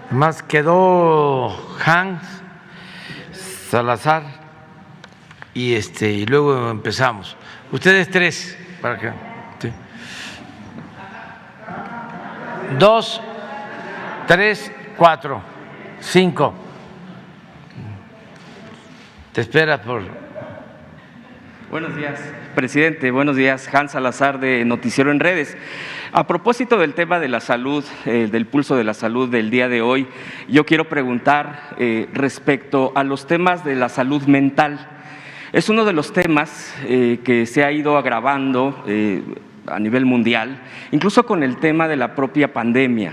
Además quedó Hans Salazar y luego empezamos. Ustedes tres, para que… Sí. 2, 3, 4, 5. Te esperas por… Buenos días, presidente. Buenos días, Hans Salazar de Noticiero en Redes. A propósito del tema de la salud, del pulso de la salud del día de hoy, yo quiero preguntar respecto a los temas de la salud mental. Es uno de los temas que se ha ido agravando a nivel mundial, incluso con el tema de la propia pandemia.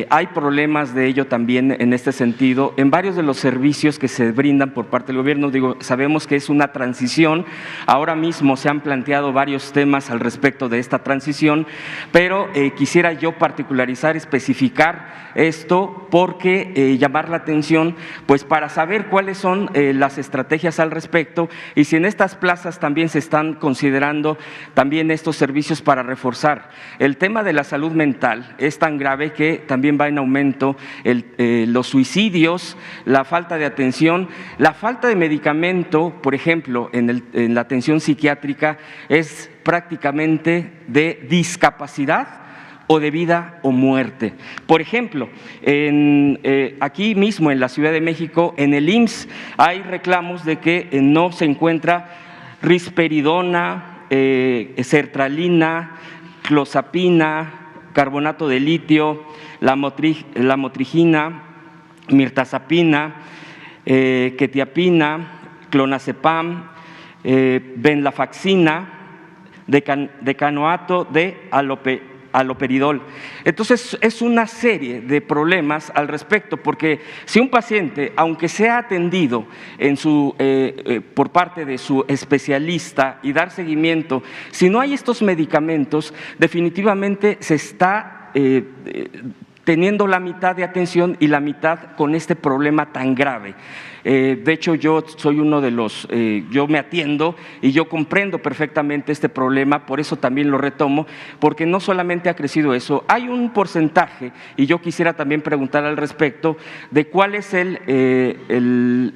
Hay problemas de ello también en este sentido en varios de los servicios que se brindan por parte del gobierno. Sabemos que es una transición, ahora mismo se han planteado varios temas al respecto de esta transición, pero quisiera yo particularizar, especificar esto porque llamar la atención pues para saber cuáles son las estrategias al respecto y si en estas plazas también se están considerando también estos servicios para reforzar. El tema de la salud mental es tan grave que también va en aumento los suicidios, la falta de atención, la falta de medicamento, por ejemplo, en la atención psiquiátrica es prácticamente de discapacidad o de vida o muerte. Por ejemplo, aquí mismo en la Ciudad de México, en el IMSS, hay reclamos de que no se encuentra risperidona, sertralina, clozapina, carbonato de litio, la motrigina, mirtazapina, quetiapina, clonazepam, venlafaxina, decanoato de aloperidol. Entonces, es una serie de problemas al respecto, porque si un paciente, aunque sea atendido por parte de su especialista y dar seguimiento, si no hay estos medicamentos, definitivamente se está teniendo la mitad de atención y la mitad con este problema tan grave. De hecho, yo soy uno de los, yo me atiendo y yo comprendo perfectamente este problema, por eso también lo retomo, porque no solamente ha crecido eso, hay un porcentaje, y yo quisiera también preguntar al respecto, de cuál es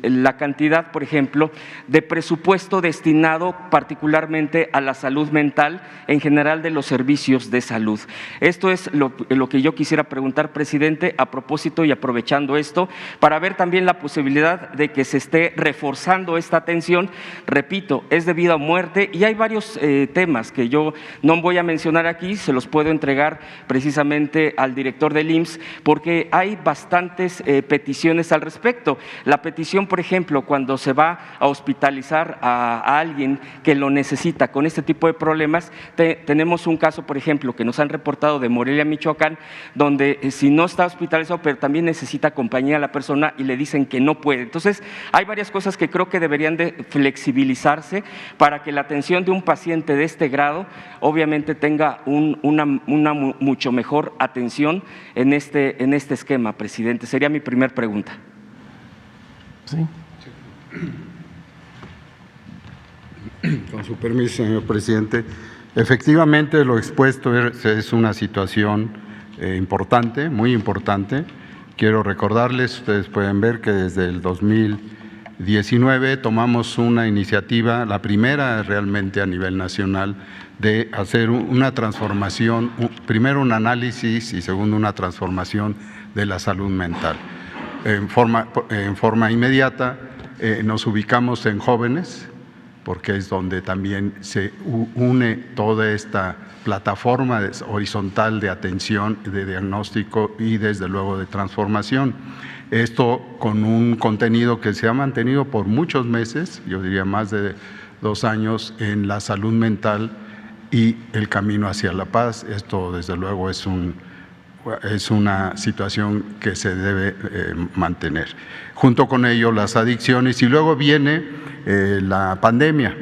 la cantidad, por ejemplo, de presupuesto destinado particularmente a la salud mental en general de los servicios de salud. Esto es lo que yo quisiera preguntar, presidente, a propósito y aprovechando esto, para ver también la posibilidad de que se esté reforzando esta atención. Repito, es de vida o muerte y hay varios temas que yo no voy a mencionar aquí, se los puedo entregar precisamente al director del IMSS porque hay bastantes peticiones al respecto. La petición, por ejemplo, cuando se va a hospitalizar a alguien que lo necesita con este tipo de problemas, tenemos un caso, por ejemplo, que nos han reportado de Morelia, Michoacán, donde si no está hospitalizado, pero también necesita compañía a la persona y le dicen que no puede. Entonces, hay varias cosas que creo que deberían de flexibilizarse para que la atención de un paciente de este grado obviamente tenga una mucho mejor atención en este esquema, presidente. Sería mi primera pregunta. Sí. Con su permiso, señor presidente. Efectivamente, lo expuesto es una situación importante, muy importante. Quiero recordarles, ustedes pueden ver que desde el 2019 tomamos una iniciativa, la primera realmente a nivel nacional, de hacer una transformación, primero un análisis y segundo una transformación de la salud mental. En forma inmediata nos ubicamos en jóvenes, porque es donde también se une toda esta plataforma horizontal de atención, de diagnóstico y desde luego de transformación. Esto con un contenido que se ha mantenido por muchos meses, yo diría más de 2 años, en la salud mental y el camino hacia la paz. Esto desde luego es una situación que se debe mantener. Junto con ello las adicciones y luego viene la pandemia.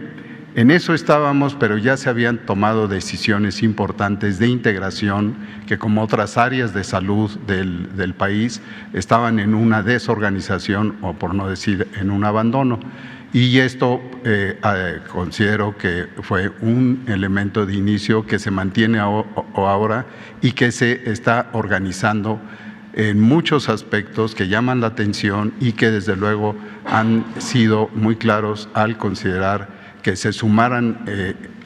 En eso estábamos, pero ya se habían tomado decisiones importantes de integración que, como otras áreas de salud del país, estaban en una desorganización o por no decir en un abandono. Y esto considero que fue un elemento de inicio que se mantiene ahora y que se está organizando en muchos aspectos que llaman la atención y que desde luego han sido muy claros al considerar que se sumaran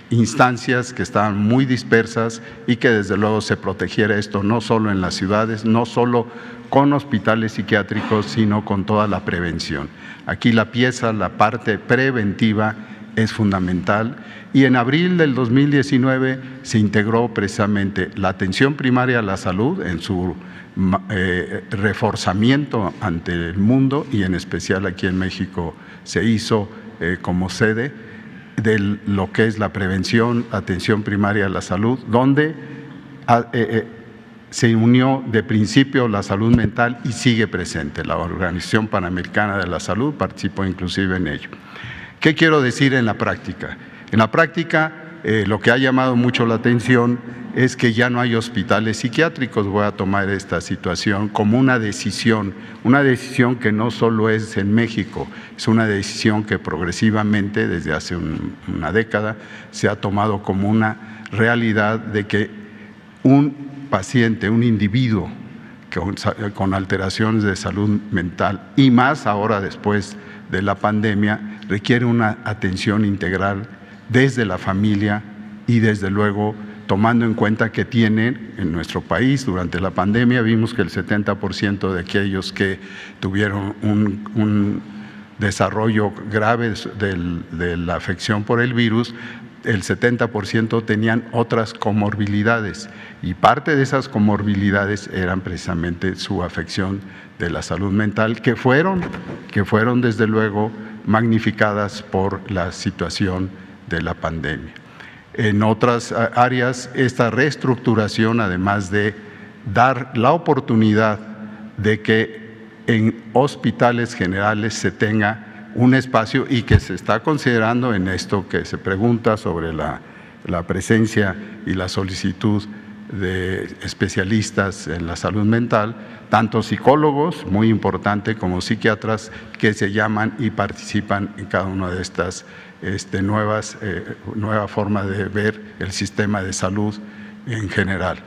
instancias que estaban muy dispersas y que desde luego se protegiera esto no solo en las ciudades, no solo con hospitales psiquiátricos, sino con toda la prevención. Aquí la parte preventiva es fundamental y en abril del 2019 se integró precisamente la atención primaria a la salud en su reforzamiento ante el mundo y en especial aquí en México se hizo como sede de lo que es la prevención, atención primaria a la salud, donde se unió de principio la salud mental y sigue presente. La Organización Panamericana de la Salud participó inclusive en ello. ¿Qué quiero decir en la práctica? En la práctica, lo que ha llamado mucho la atención es que ya no hay hospitales psiquiátricos. Voy a tomar esta situación como una decisión que no solo es en México, es una decisión que progresivamente desde hace una década se ha tomado como una realidad de que un paciente, un individuo con alteraciones de salud mental y más ahora después de la pandemia requiere una atención integral desde la familia y desde luego tomando en cuenta que tienen en nuestro país durante la pandemia vimos que el 70% de aquellos que tuvieron un desarrollo grave de la afección por el virus, el 70% tenían otras comorbilidades y parte de esas comorbilidades eran precisamente su afección de la salud mental que fueron desde luego magnificadas por la situación de la pandemia. En otras áreas, esta reestructuración, además de dar la oportunidad de que en hospitales generales se tenga un espacio y que se está considerando en esto que se pregunta sobre la presencia y la solicitud de especialistas en la salud mental, tanto psicólogos, muy importante, como psiquiatras que se llaman y participan en cada una de estas nueva forma de ver el sistema de salud en general.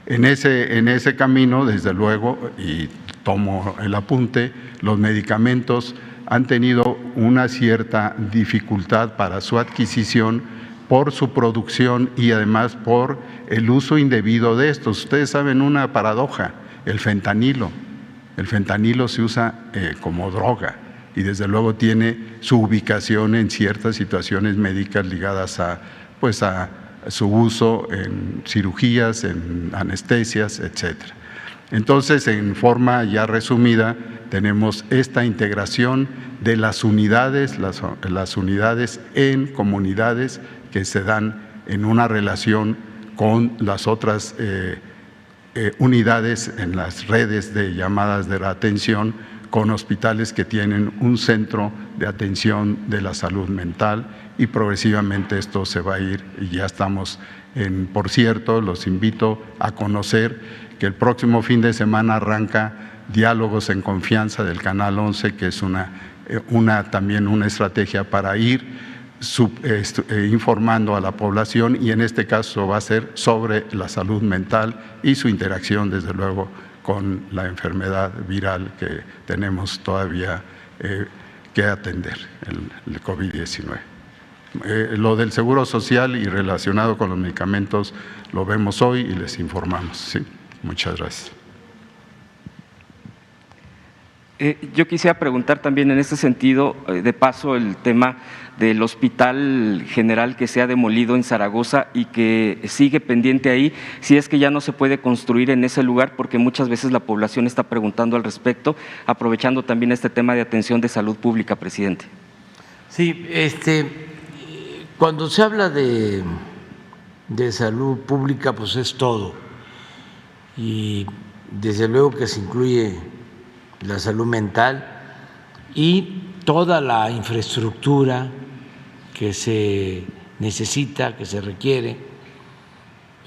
En ese camino, desde luego, y tomo el apunte, los medicamentos han tenido una cierta dificultad para su adquisición por su producción y además por el uso indebido de estos. Ustedes saben una paradoja, el fentanilo. El fentanilo se usa como droga y desde luego tiene su ubicación en ciertas situaciones médicas ligadas a su uso en cirugías, en anestesias, etcétera. Entonces, en forma ya resumida, tenemos esta integración de las unidades en comunidades que se dan en una relación con las otras unidades en las redes de llamadas de la atención con hospitales que tienen un centro de atención de la salud mental y progresivamente esto se va a ir y ya estamos por cierto, los invito a conocer que el próximo fin de semana arranca Diálogos en Confianza del Canal 11, que es también una estrategia para ir informando a la población y en este caso va a ser sobre la salud mental y su interacción desde luego con la enfermedad viral que tenemos todavía que atender, el COVID-19. Lo del Seguro Social y relacionado con los medicamentos lo vemos hoy y les informamos. ¿Sí? Muchas gracias. Yo quisiera preguntar también en este sentido, de paso, el tema del Hospital General que se ha demolido en Zaragoza y que sigue pendiente ahí, si es que ya no se puede construir en ese lugar, porque muchas veces la población está preguntando al respecto, aprovechando también este tema de atención de salud pública, presidente. Sí, cuando se habla de salud pública, pues es todo, y desde luego que se incluye la salud mental y toda la infraestructura que se necesita, que se requiere.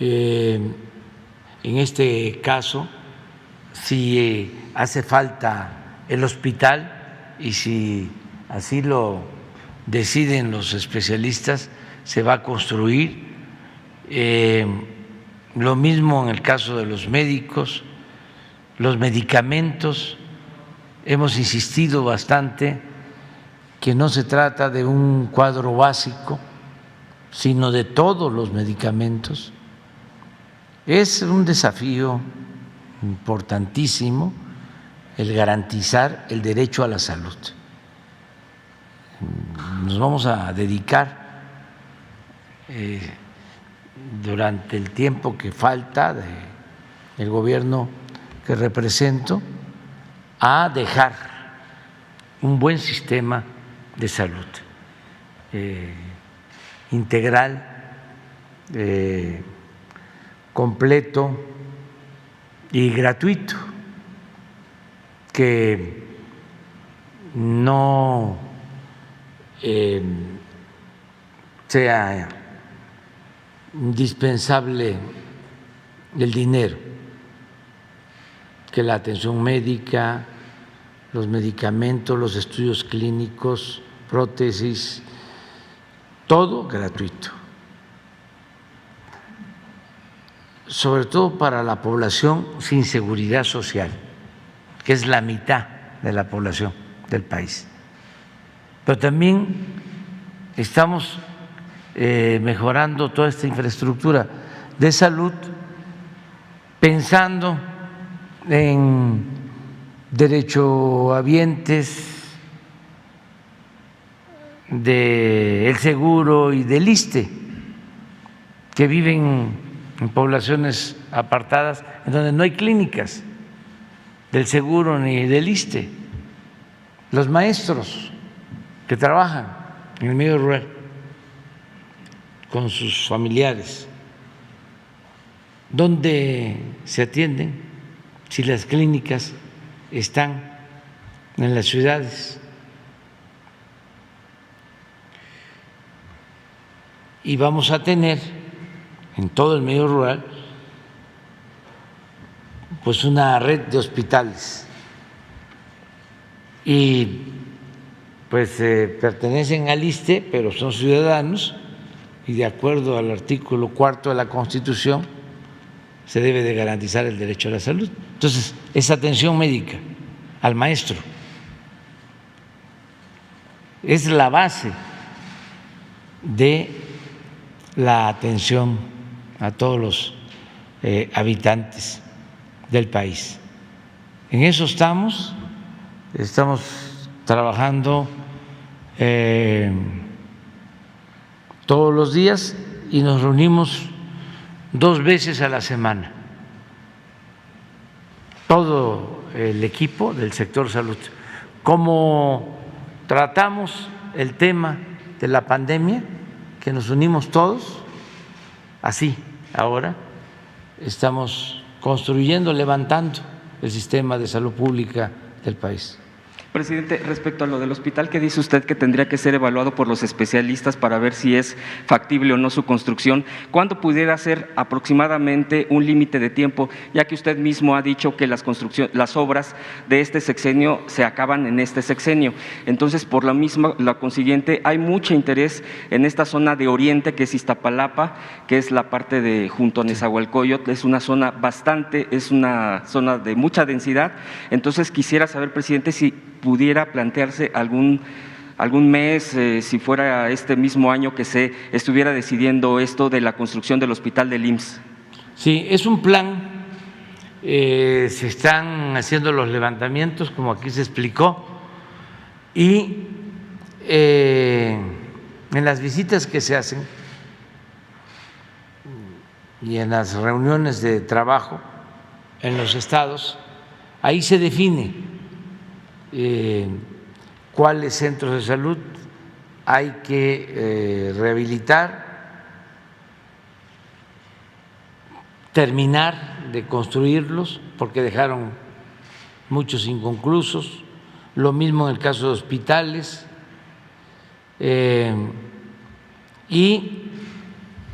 En este caso, si hace falta el hospital y si así lo deciden los especialistas, se va a construir. Lo mismo en el caso de los médicos, los medicamentos. Hemos insistido bastante que no se trata de un cuadro básico, sino de todos los medicamentos. Es un desafío importantísimo el garantizar el derecho a la salud. Nos vamos a dedicar durante el tiempo que falta del gobierno que represento a dejar un buen sistema de salud integral, completo y gratuito, que no sea indispensable el dinero, que la atención médica, los medicamentos, los estudios clínicos, prótesis, todo gratuito, sobre todo para la población sin seguridad social, que es la mitad de la población del país. Pero también estamos mejorando toda esta infraestructura de salud pensando en derechohabientes del seguro y del ISSSTE, que viven en poblaciones apartadas en donde no hay clínicas del seguro ni del ISSSTE, los maestros que trabajan en el medio rural con sus familiares, ¿dónde se atienden si las clínicas están en las ciudades? Y vamos a tener en todo el medio rural pues una red de hospitales, y pues pertenecen al ISSSTE, pero son ciudadanos, y de acuerdo al artículo 4 de la Constitución se debe de garantizar el derecho a la salud. Entonces, esa atención médica al maestro es la base de la atención a todos los habitantes del país. En eso estamos trabajando todos los días y nos reunimos 2 veces a la semana, todo el equipo del sector salud. ¿Cómo tratamos el tema de la pandemia? Que nos unimos todos, así ahora estamos construyendo, levantando el sistema de salud pública del país. Presidente, respecto a lo del hospital, ¿qué dice usted que tendría que ser evaluado por los especialistas para ver si es factible o no su construcción? ¿Cuándo pudiera ser aproximadamente un límite de tiempo, ya que usted mismo ha dicho que las obras de este sexenio se acaban en este sexenio? Entonces, por la consiguiente, hay mucho interés en esta zona de oriente, que es Iztapalapa, que es la parte de junto a Nezahualcóyotl, es una zona de mucha densidad. Entonces, quisiera saber, presidente, si pudiera plantearse algún mes, si fuera este mismo año, que se estuviera decidiendo esto de la construcción del hospital del IMSS. Sí, es un plan, se están haciendo los levantamientos, como aquí se explicó, y en las visitas que se hacen y en las reuniones de trabajo en los estados, ahí se define cuáles centros de salud hay que rehabilitar, terminar de construirlos porque dejaron muchos inconclusos, lo mismo en el caso de hospitales, y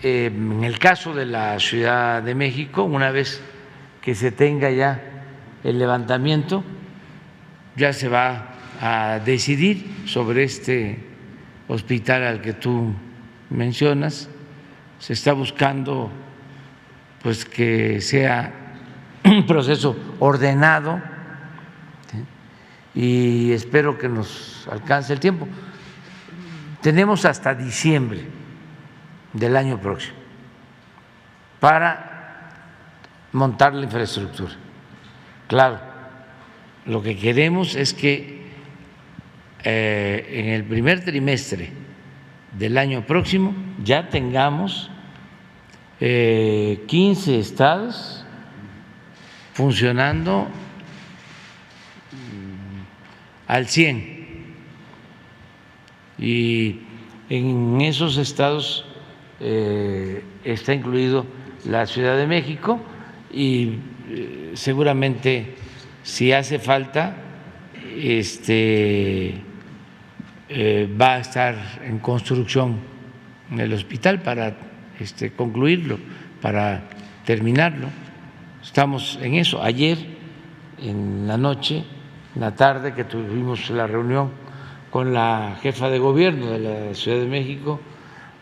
en el caso de la Ciudad de México, una vez que se tenga ya el levantamiento, ya se va a decidir sobre este hospital al que tú mencionas. Se está buscando pues que sea un proceso ordenado, ¿sí? Y espero que nos alcance el tiempo. Tenemos hasta diciembre del año próximo para montar la infraestructura. Claro, lo que queremos es que en el primer trimestre del año próximo ya tengamos 15 estados funcionando al 100%. Y en esos estados está incluido la Ciudad de México y seguramente si hace falta va a estar en construcción el hospital para concluirlo, para terminarlo. Estamos en eso. Ayer en la noche, en la tarde que tuvimos la reunión con la jefa de gobierno de la Ciudad de México,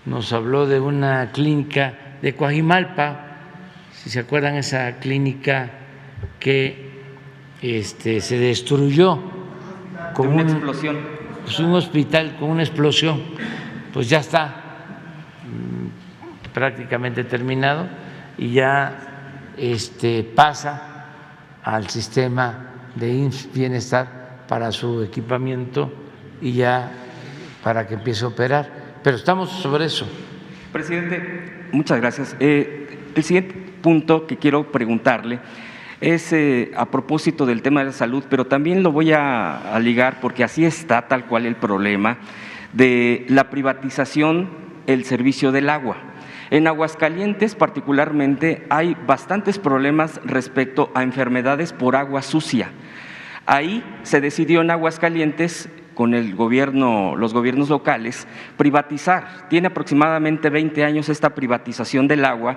nos habló de una clínica de Coajimalpa, si se acuerdan, esa clínica que se destruyó con una explosión. Pues un hospital con una explosión, pues ya está prácticamente terminado y ya pasa al sistema de IMSS Bienestar para su equipamiento y ya para que empiece a operar. Pero estamos sobre eso. Presidente, muchas gracias. El siguiente punto que quiero preguntarle es a propósito del tema de la salud, pero también lo voy a ligar porque así está tal cual el problema de la privatización del servicio del agua. En Aguascalientes particularmente hay bastantes problemas respecto a enfermedades por agua sucia. Ahí se decidió en Aguascalientes, con el gobierno, los gobiernos locales, privatizar. Tiene aproximadamente 20 años esta privatización del agua.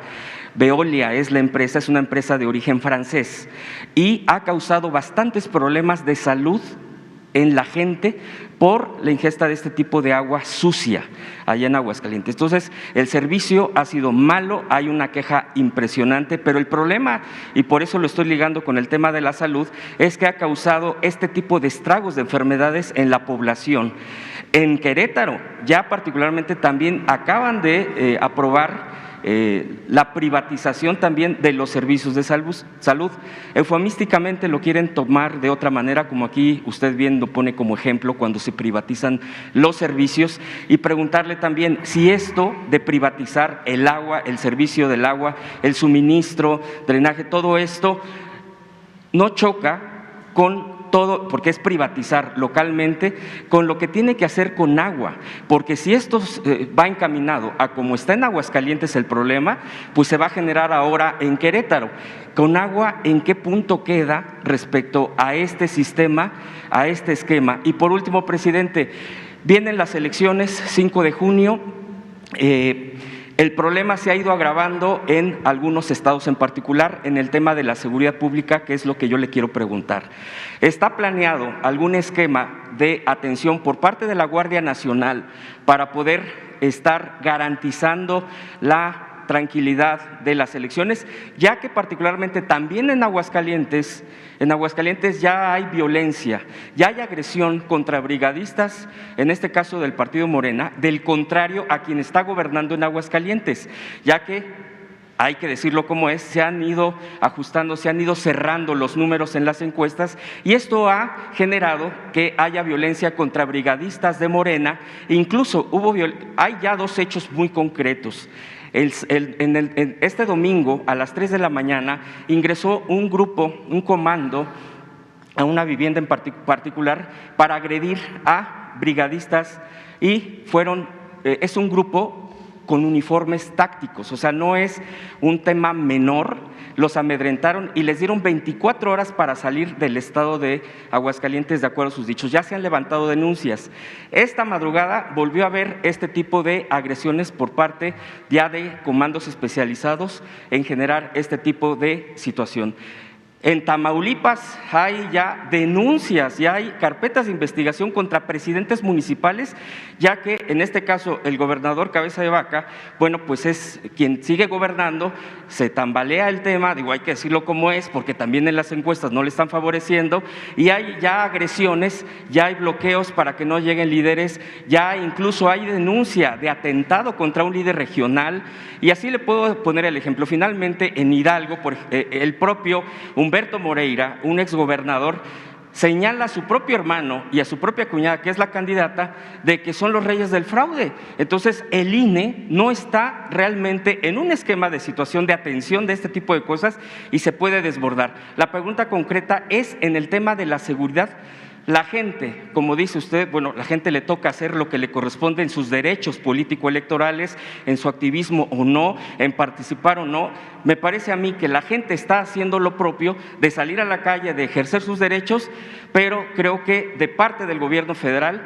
Veolia es la empresa, es una empresa de origen francés y ha causado bastantes problemas de salud en la gente por la ingesta de este tipo de agua sucia allá en Aguascalientes. Entonces, el servicio ha sido malo, hay una queja impresionante, pero el problema, y por eso lo estoy ligando con el tema de la salud, es que ha causado este tipo de estragos de enfermedades en la población. En Querétaro, ya particularmente también acaban de aprobar la privatización también de los servicios de salud. Eufemísticamente lo quieren tomar de otra manera, como aquí usted bien lo pone como ejemplo cuando se privatizan los servicios, y preguntarle también si esto de privatizar el agua, el servicio del agua, el suministro, drenaje, todo esto no choca con todo, porque es privatizar localmente, con lo que tiene que hacer con agua, porque si esto va encaminado a como está en Aguascalientes el problema, pues se va a generar ahora en Querétaro. Con agua, ¿en qué punto queda respecto a este sistema, a este esquema? Y por último, presidente, vienen las elecciones 5 de junio, el problema se ha ido agravando en algunos estados, en particular en el tema de la seguridad pública, que es lo que yo le quiero preguntar. ¿Está planeado algún esquema de atención por parte de la Guardia Nacional para poder estar garantizando la tranquilidad de las elecciones, ya que particularmente también en Aguascalientes ya hay violencia, ya hay agresión contra brigadistas, en este caso del partido Morena, del contrario a quien está gobernando en Aguascalientes, ya que hay que decirlo como es, se han ido ajustando, se han ido cerrando los números en las encuestas y esto ha generado que haya violencia contra brigadistas de Morena, incluso hay ya 2 hechos muy concretos. Este domingo a las 3 de la mañana ingresó un grupo, un comando a una vivienda en particular para agredir a brigadistas y es un grupo con uniformes tácticos, o sea, no es un tema menor, los amedrentaron y les dieron 24 horas para salir del estado de Aguascalientes de acuerdo a sus dichos. Ya se han levantado denuncias. Esta madrugada volvió a haber este tipo de agresiones por parte ya de comandos especializados en generar este tipo de situación. En Tamaulipas hay ya denuncias, ya hay carpetas de investigación contra presidentes municipales, ya que en este caso el gobernador Cabeza de Vaca, bueno, pues es quien sigue gobernando, se tambalea el tema, digo, hay que decirlo como es, porque también en las encuestas no le están favoreciendo, y hay ya agresiones, ya hay bloqueos para que no lleguen líderes, ya incluso hay denuncia de atentado contra un líder regional, y así le puedo poner el ejemplo. Finalmente, en Hidalgo, el propio Humberto Moreira, un exgobernador, señala a su propio hermano y a su propia cuñada, que es la candidata, de que son los reyes del fraude. Entonces, el INE no está realmente en un esquema de situación de atención de este tipo de cosas y se puede desbordar. La pregunta concreta es en el tema de la seguridad. La gente, como dice usted, bueno, la gente le toca hacer lo que le corresponde en sus derechos político-electorales, en su activismo o no, en participar o no. Me parece a mí que la gente está haciendo lo propio de salir a la calle, de ejercer sus derechos, pero creo que de parte del gobierno federal,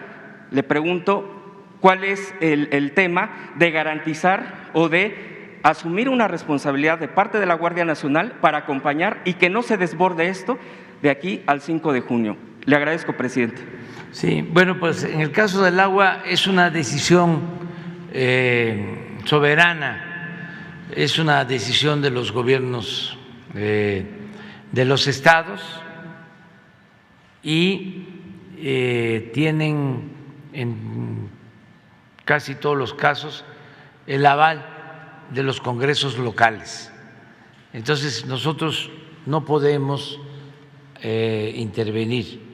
le pregunto, ¿cuál es el tema de garantizar o de asumir una responsabilidad de parte de la Guardia Nacional para acompañar y que no se desborde esto de aquí al 5 de junio? Le agradezco, presidente. Sí, bueno, pues en el caso del agua es una decisión soberana, es una decisión de los gobiernos de los estados y tienen en casi todos los casos el aval de los congresos locales. Entonces nosotros no podemos intervenir,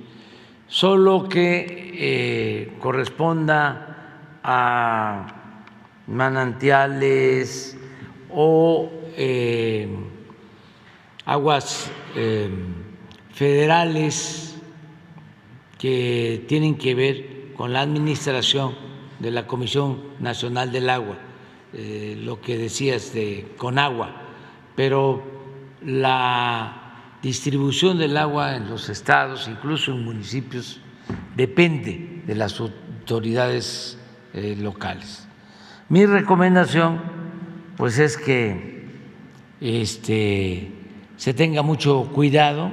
solo que corresponda a manantiales o aguas federales que tienen que ver con la administración de la Comisión Nacional del Agua, lo que decías de Conagua, pero la distribución del agua en los estados, incluso en municipios, depende de las autoridades locales. Mi recomendación, pues, es que se tenga mucho cuidado,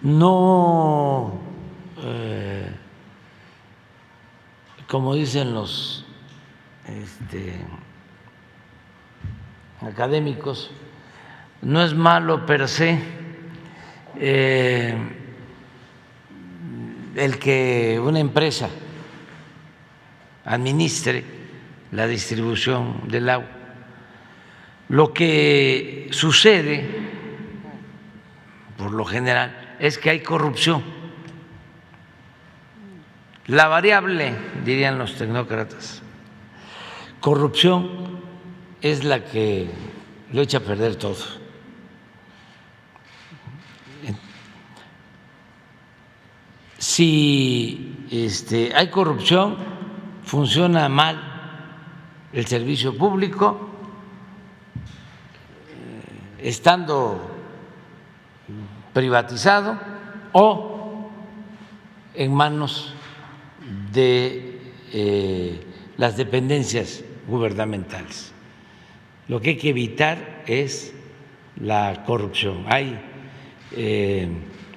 no, como dicen los académicos, no es malo per se el que una empresa administre la distribución del agua. Lo que sucede, por lo general, es que hay corrupción. La variable, dirían los tecnócratas, corrupción es la que lo echa a perder todo. Si hay corrupción, funciona mal el servicio público, estando privatizado o en manos de las dependencias gubernamentales. Lo que hay que evitar es la corrupción. Hay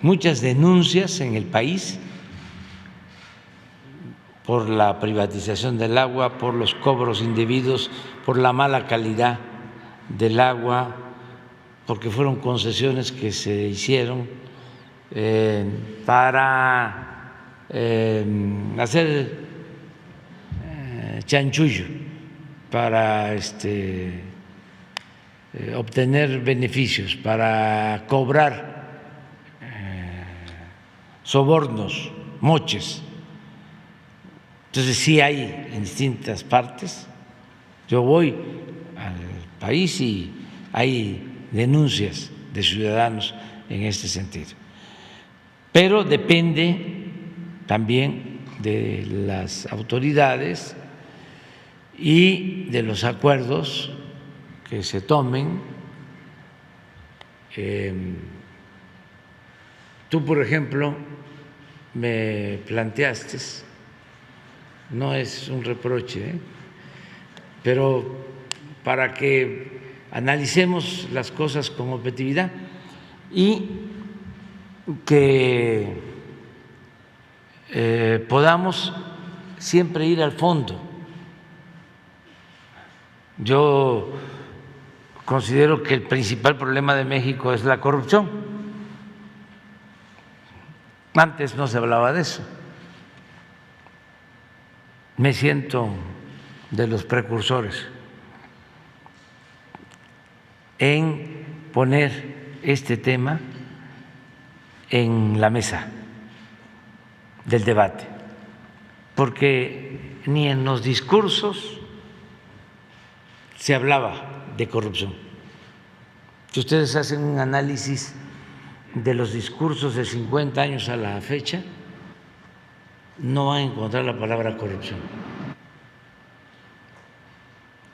muchas denuncias en el país por la privatización del agua, por los cobros indebidos, por la mala calidad del agua, porque fueron concesiones que se hicieron para hacer chanchullo, para obtener beneficios, para cobrar sobornos, moches. Entonces sí hay en distintas partes. Yo voy al país y hay denuncias de ciudadanos en este sentido. Pero depende también de las autoridades y de los acuerdos que se tomen. Tú, por ejemplo, me planteaste, no es un reproche, pero para que analicemos las cosas con objetividad y que podamos siempre ir al fondo. Yo considero que el principal problema de México es la corrupción. Antes no se hablaba de eso. Me siento de los precursores en poner este tema en la mesa del debate, porque ni en los discursos se hablaba de corrupción. Si ustedes hacen un análisis de los discursos de 50 años a la fecha, no van a encontrar la palabra corrupción,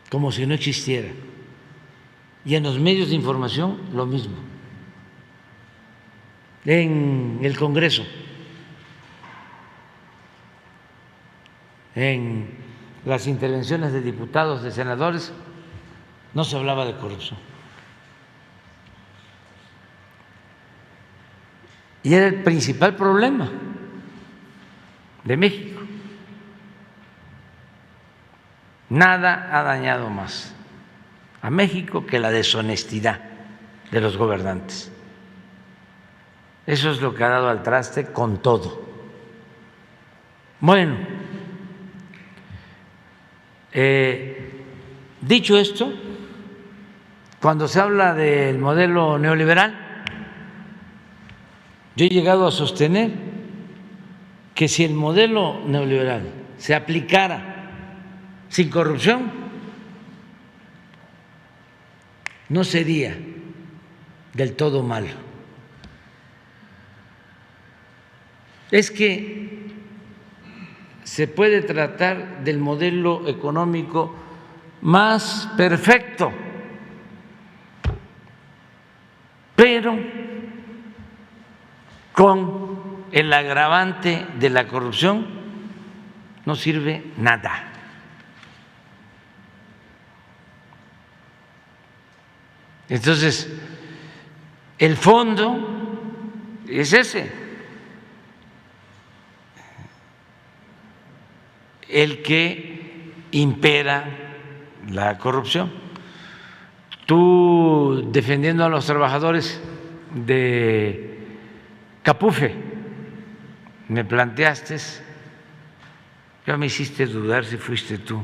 como si no existiera. Y en los medios de información lo mismo. En el Congreso, en las intervenciones de diputados, de senadores, no se hablaba de corrupción. Y era el principal problema de México. Nada ha dañado más a México que la deshonestidad de los gobernantes. Eso es lo que ha dado al traste con todo. Bueno, dicho esto, cuando se habla del modelo neoliberal, yo he llegado a sostener que si el modelo neoliberal se aplicara sin corrupción, no sería del todo malo. Es que se puede tratar del modelo económico más perfecto, pero con el agravante de la corrupción no sirve nada. Entonces, el fondo es ese, el que impera la corrupción. Tú, defendiendo a los trabajadores de Capufe, me planteaste, ya me hiciste dudar si fuiste tú.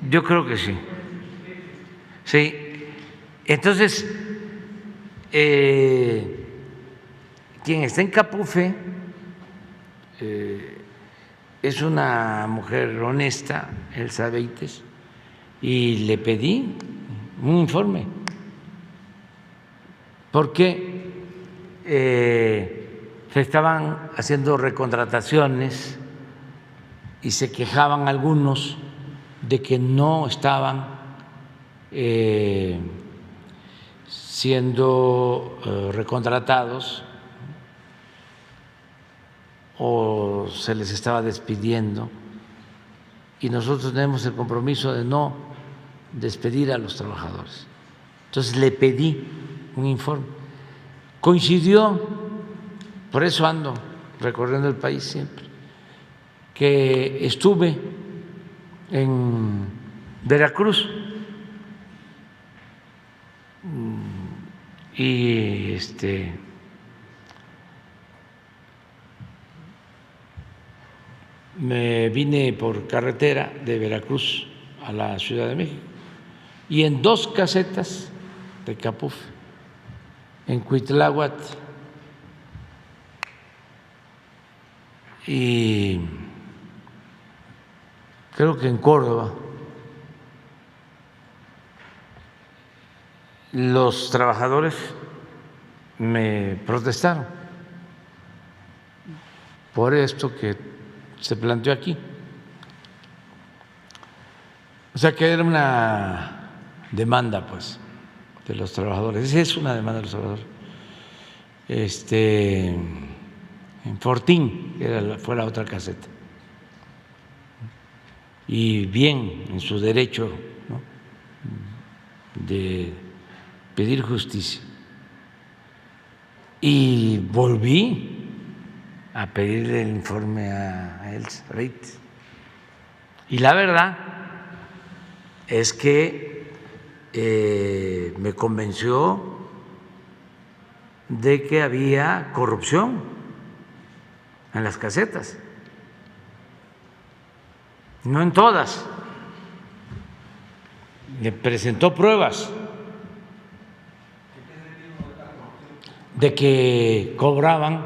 Yo creo que sí. Sí. Entonces, quien está en Capufe es una mujer honesta, Elsa Beites, y le pedí un informe, porque se estaban haciendo recontrataciones y se quejaban algunos de que no estaban siendo recontratados o se les estaba despidiendo, y nosotros tenemos el compromiso de no despedir a los trabajadores. Entonces le pedí un informe. Coincidió, por eso ando recorriendo el país siempre, que estuve en Veracruz y me vine por carretera de Veracruz a la Ciudad de México, y en 2 casetas de Capufe, en Cuitláhuac y creo que en Córdoba, los trabajadores me protestaron por esto que se planteó aquí. O sea que era una demanda, pues, de los trabajadores. Esa es una demanda de los trabajadores. En Fortín, que fue la otra caseta. Y bien, en su derecho, ¿no?, de pedir justicia. Y volví a pedirle el informe a Elsa Reitz. Y la verdad es que me convenció de que había corrupción en las casetas. No en todas. Me presentó pruebas de que cobraban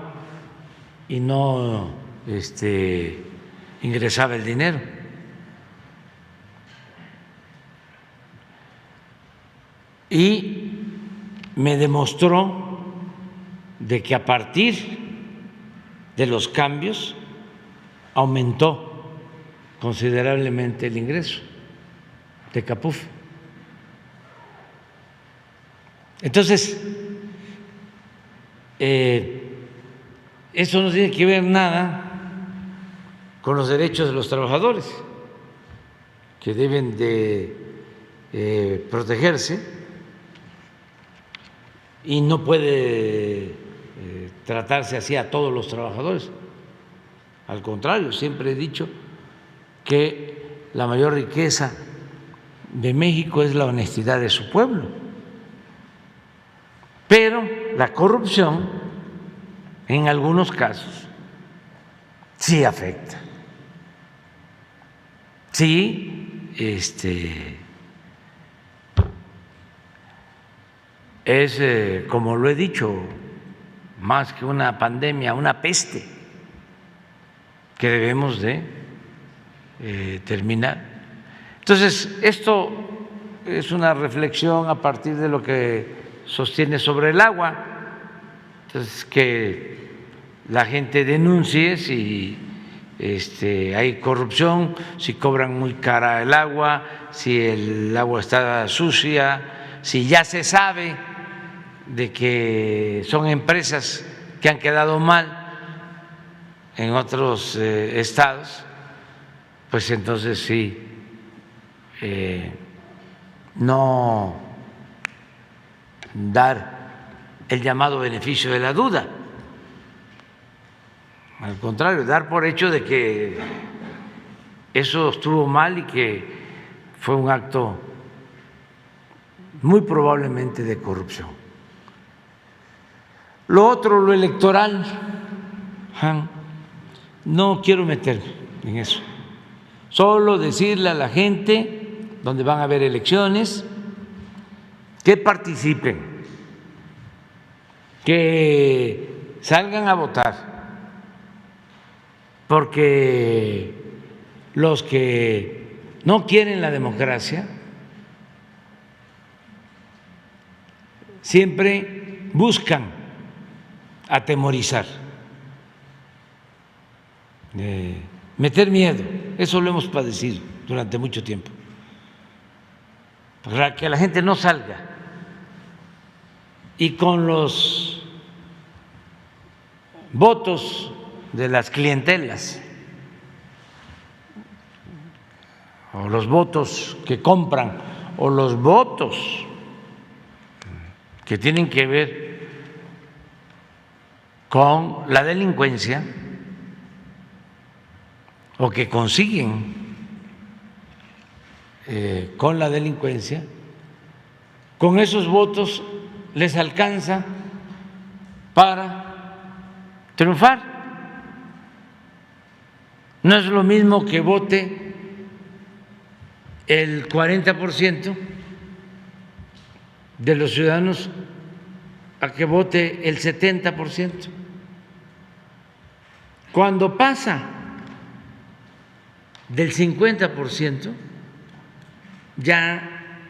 y no ingresaba el dinero. Y me demostró de que a partir de los cambios aumentó considerablemente el ingreso de Capuf. Entonces, eso no tiene que ver nada con los derechos de los trabajadores, que deben de protegerse, y no puede tratarse así a todos los trabajadores. Al contrario, siempre he dicho que la mayor riqueza de México es la honestidad de su pueblo. Pero la corrupción, en algunos casos, sí afecta. Sí, es, como lo he dicho, más que una pandemia, una peste que debemos de terminar. Entonces, esto es una reflexión a partir de lo que sostiene sobre el agua. Entonces, que la gente denuncie si hay corrupción, si cobran muy cara el agua, si el agua está sucia, si ya se sabe de que son empresas que han quedado mal en otros estados, pues entonces sí, no dar el llamado beneficio de la duda. Al contrario, dar por hecho de que eso estuvo mal y que fue un acto muy probablemente de corrupción. Lo otro, lo electoral, no quiero meterme en eso. Solo decirle a la gente, donde van a haber elecciones, que participen, que salgan a votar, porque los que no quieren la democracia siempre buscan atemorizar, meter miedo. Eso lo hemos padecido durante mucho tiempo, para que la gente no salga. Y con los votos de las clientelas o los votos que compran o los votos que tienen que ver con la delincuencia o que consiguen con la delincuencia, con esos votos les alcanza para triunfar. No es lo mismo que vote el 40% de los ciudadanos a que vote el 70%. Cuando pasa del 50%, ya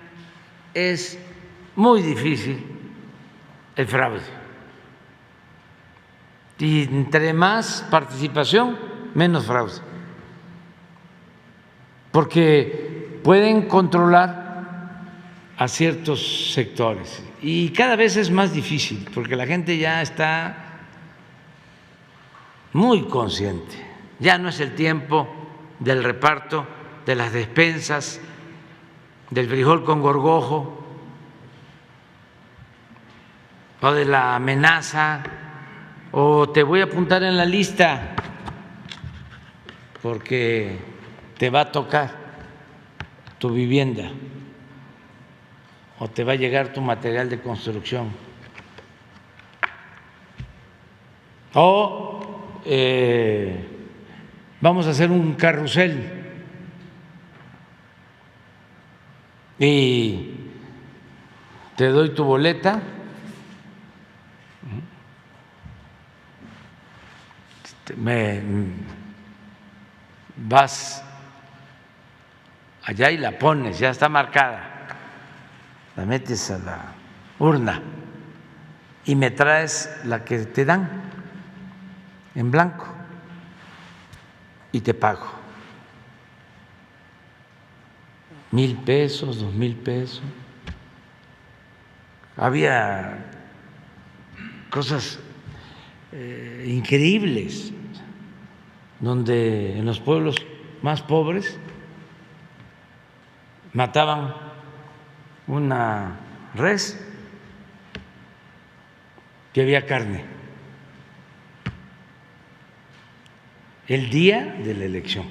es muy difícil el fraude. Y entre más participación, menos fraude. Porque pueden controlar a ciertos sectores. Y cada vez es más difícil, porque la gente ya está muy consciente. Ya no es el tiempo del reparto de las despensas, del frijol con gorgojo, o de la amenaza, o te voy a apuntar en la lista porque te va a tocar tu vivienda o te va a llegar tu material de construcción, o vamos a hacer un carrusel y te doy tu boleta, me vas allá y la pones, ya está marcada, la metes a la urna y me traes la que te dan en blanco y te pago 1,000 pesos, 2,000 pesos. Había cosas increíbles donde en los pueblos más pobres mataban una res que había carne el día de la elección.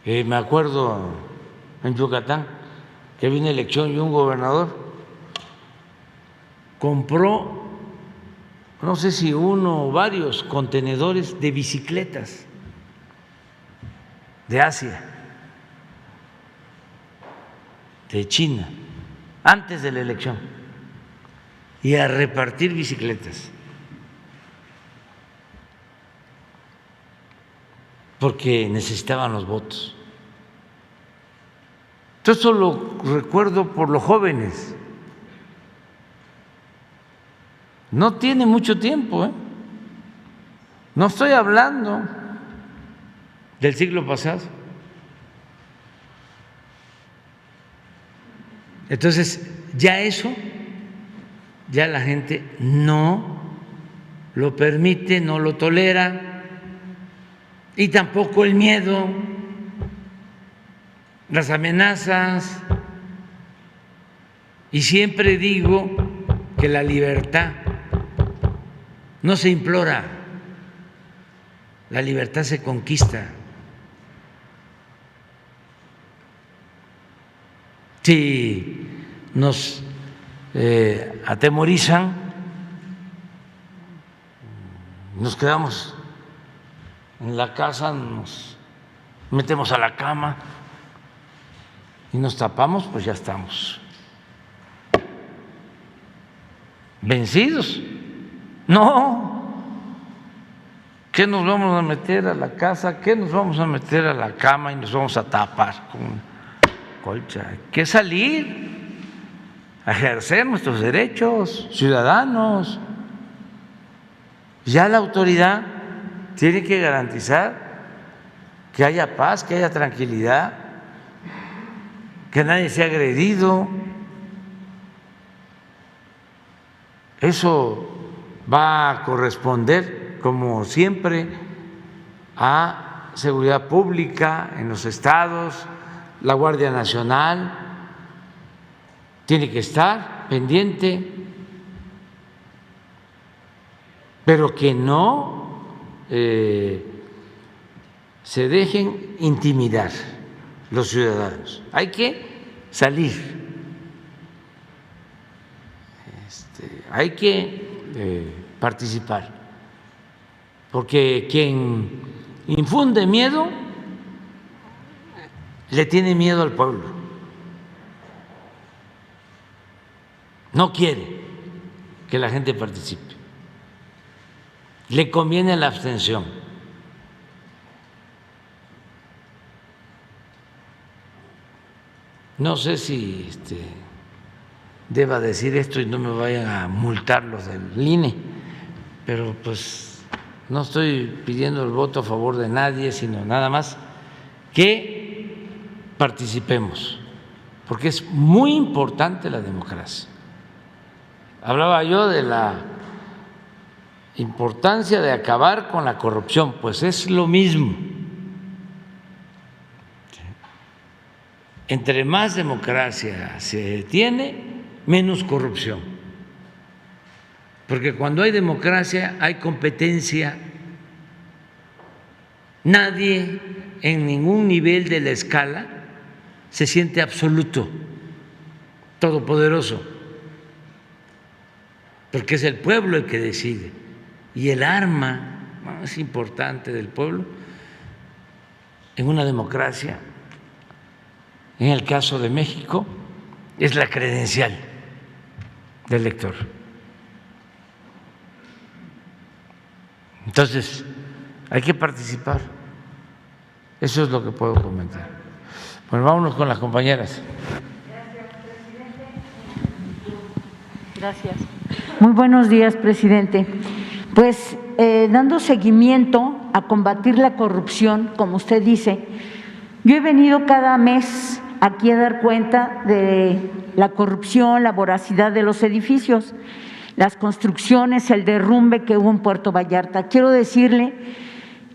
Me acuerdo en Yucatán que había una elección y un gobernador compró, no sé si uno o varios contenedores de bicicletas de Asia, de China, antes de la elección, y a repartir bicicletas, porque necesitaban los votos. Todo eso lo recuerdo por los jóvenes. No tiene mucho tiempo, ¿eh? No estoy hablando del siglo pasado. Entonces, ya eso, ya la gente no lo permite, no lo tolera, y tampoco el miedo, las amenazas. Y siempre digo que la libertad no se implora, la libertad se conquista. Si nos atemorizan, nos quedamos en la casa, nos metemos a la cama y nos tapamos, pues ya estamos vencidos. No, ¿qué nos vamos a meter a la casa? ¿Qué nos vamos a meter a la cama y nos vamos a tapar con colcha? Hay que salir a ejercer nuestros derechos ciudadanos. Ya la autoridad tiene que garantizar que haya paz, que haya tranquilidad, que nadie sea agredido. Eso va a corresponder, como siempre, a seguridad pública en los estados. La Guardia Nacional tiene que estar pendiente, pero que no se dejen intimidar los ciudadanos. Hay que salir, hay que participar, porque quien infunde miedo le tiene miedo al pueblo, no quiere que la gente participe, le conviene la abstención. No sé si deba decir esto y no me vayan a multar los del INE, pero pues no estoy pidiendo el voto a favor de nadie, sino nada más que participemos, porque es muy importante la democracia. Hablaba yo de la importancia de acabar con la corrupción, pues es lo mismo. entre más democracia se tiene, menos corrupción. Porque cuando hay democracia hay competencia. Nadie en ningún nivel de la escala se siente absoluto, todopoderoso, porque es el pueblo el que decide. Y el arma más importante del pueblo en una democracia, en el caso de México, es la credencial del elector. Entonces, hay que participar. Eso es lo que puedo comentar. Bueno, vámonos con las compañeras. Gracias. Muy buenos días, presidente. Pues dando seguimiento a combatir la corrupción, como usted dice, yo he venido cada mes aquí a dar cuenta de la corrupción, la voracidad de los edificios, las construcciones, el derrumbe que hubo en Puerto Vallarta. Quiero decirle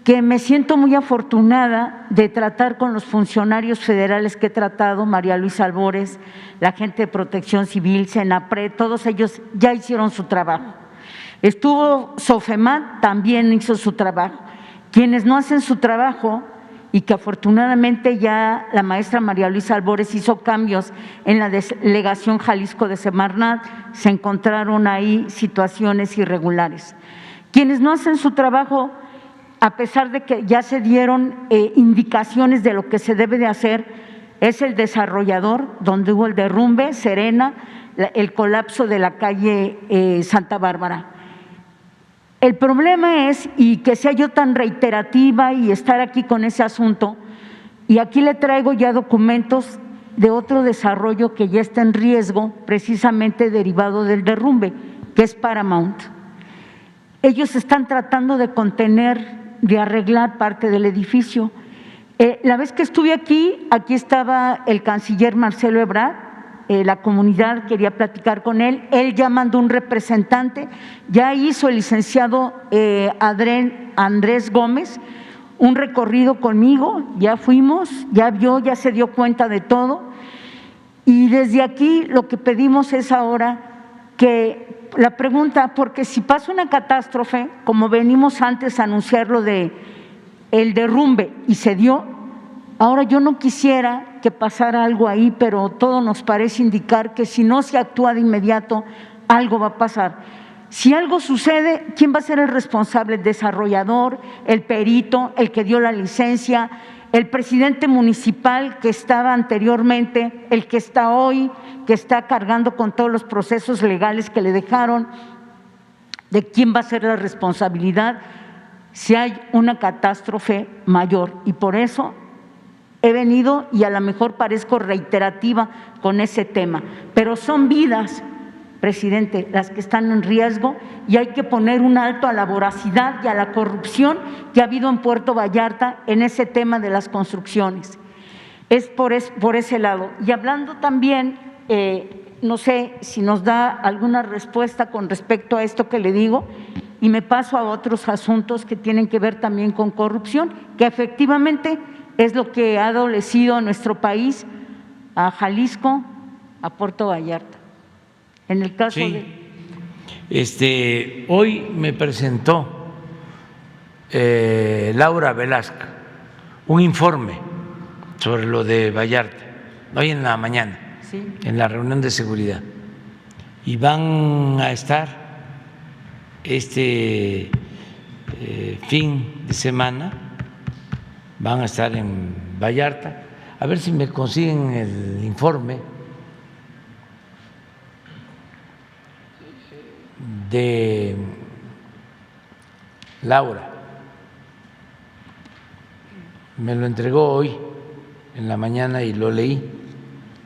que me siento muy afortunada de tratar con los funcionarios federales que he tratado, María Luisa Albores, la gente de Protección Civil, Senapred, todos ellos ya hicieron su trabajo. Estuvo Sofemat, también hizo su trabajo. Quienes no hacen su trabajo, y que afortunadamente ya la maestra María Luisa Albores hizo cambios en la delegación Jalisco de Semarnat, se encontraron ahí situaciones irregulares. Quienes no hacen su trabajo, a pesar de que ya se dieron indicaciones de lo que se debe de hacer, es el desarrollador, donde hubo el derrumbe, Serena, el colapso de la calle Santa Bárbara. El problema es, y que sea yo tan reiterativa y estar aquí con ese asunto, y aquí le traigo ya documentos de otro desarrollo que ya está en riesgo, precisamente derivado del derrumbe, que es Paramount. Ellos están tratando de contener, de arreglar parte del edificio. La vez que estuve aquí estaba el canciller Marcelo Ebrard. La comunidad quería platicar con él ya mandó un representante, ya hizo el licenciado Andrés Gómez un recorrido conmigo, ya fuimos, ya vio, ya se dio cuenta de todo, y desde aquí lo que pedimos es ahora que la pregunta, porque si pasa una catástrofe, como venimos antes a anunciar lo de el derrumbe y se dio, ahora yo no quisiera que pasara algo ahí, pero todo nos parece indicar que si no se actúa de inmediato, algo va a pasar. Si algo sucede, ¿quién va a ser el responsable? ¿El desarrollador, el perito, el que dio la licencia, el presidente municipal que estaba anteriormente, el que está hoy, que está cargando con todos los procesos legales que le dejaron? ¿De quién va a ser la responsabilidad si hay una catástrofe mayor? Y por eso he venido, y a lo mejor parezco reiterativa con ese tema, pero son vidas, presidente, las que están en riesgo, y hay que poner un alto a la voracidad y a la corrupción que ha habido en Puerto Vallarta en ese tema de las construcciones. Es por ese lado. Y hablando también, no sé si nos da alguna respuesta con respecto a esto que le digo, y me paso a otros asuntos que tienen que ver también con corrupción, que efectivamente es lo que ha adolecido a nuestro país, a Jalisco, a Puerto Vallarta. En el caso hoy me presentó Laura Velasco un informe sobre lo de Vallarta, hoy en la mañana, sí, en la reunión de seguridad, y van a estar fin de semana, van a estar en Vallarta, a ver si me consiguen el informe de Laura. Me lo entregó hoy en la mañana y lo leí,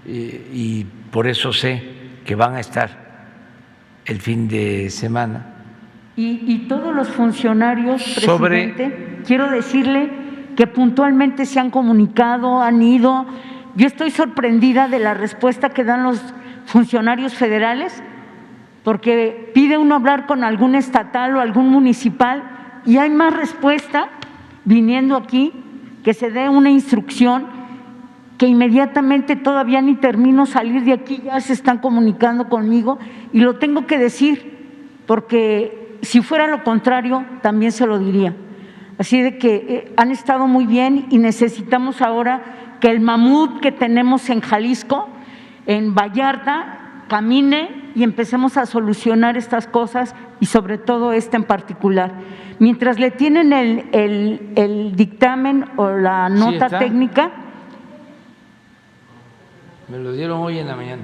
y por eso sé que van a estar el fin de semana. Y todos los funcionarios, presidente, quiero decirle que puntualmente se han comunicado, han ido. Yo estoy sorprendida de la respuesta que dan los funcionarios federales, porque pide uno hablar con algún estatal o algún municipal y hay más respuesta viniendo aquí, que se dé una instrucción que inmediatamente, todavía ni termino salir de aquí, ya se están comunicando conmigo y lo tengo que decir, porque si fuera lo contrario también se lo diría. Así de que han estado muy bien y necesitamos ahora que el mamut que tenemos en Jalisco, en Vallarta, camine y empecemos a solucionar estas cosas y sobre todo esta en particular. Mientras le tienen el dictamen o la nota técnica. Me lo dieron hoy en la mañana.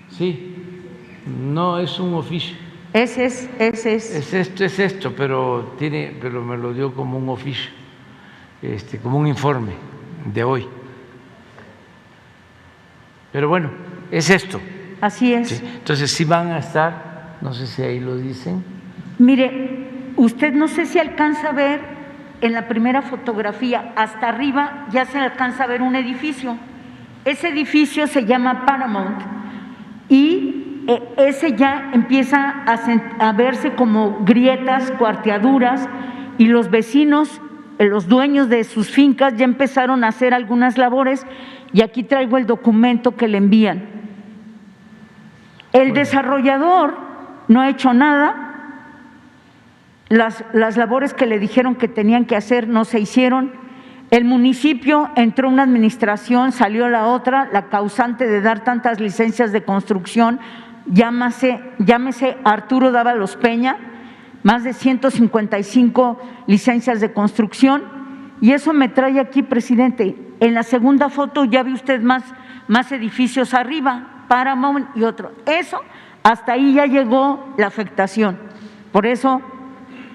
Sí, no es un oficio. Ese es. Es esto, pero me lo dio como un oficio, como un informe de hoy. Pero bueno, es esto. Así es. Sí. Entonces sí van a estar, no sé si ahí lo dicen. Mire, usted no sé si alcanza a ver en la primera fotografía, hasta arriba ya se alcanza a ver un edificio. Ese edificio se llama Paramount y ese ya empieza a verse como grietas, cuarteaduras, y los vecinos, los dueños de sus fincas ya empezaron a hacer algunas labores, y aquí traigo el documento que le envían. El desarrollador no ha hecho nada, las labores que le dijeron que tenían que hacer no se hicieron, el municipio entró una administración, salió la otra, la causante de dar tantas licencias de construcción, llámese Arturo Dávalos Peña, más de 155 licencias de construcción, y eso me trae aquí, presidente. En la segunda foto ya ve usted más edificios arriba, Paramount y otro. Eso, hasta ahí ya llegó la afectación. Por eso,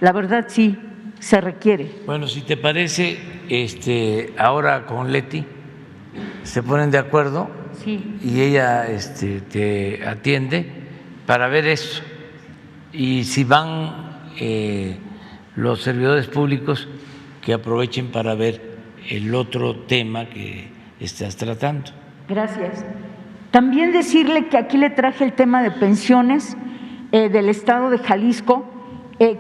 la verdad sí, se requiere. Bueno, si te parece, ahora con Leti se ponen de acuerdo. Sí. Y ella te atiende para ver eso. Y si van los servidores públicos, que aprovechen para ver el otro tema que estás tratando. Gracias. También decirle que aquí le traje el tema de pensiones del Estado de Jalisco.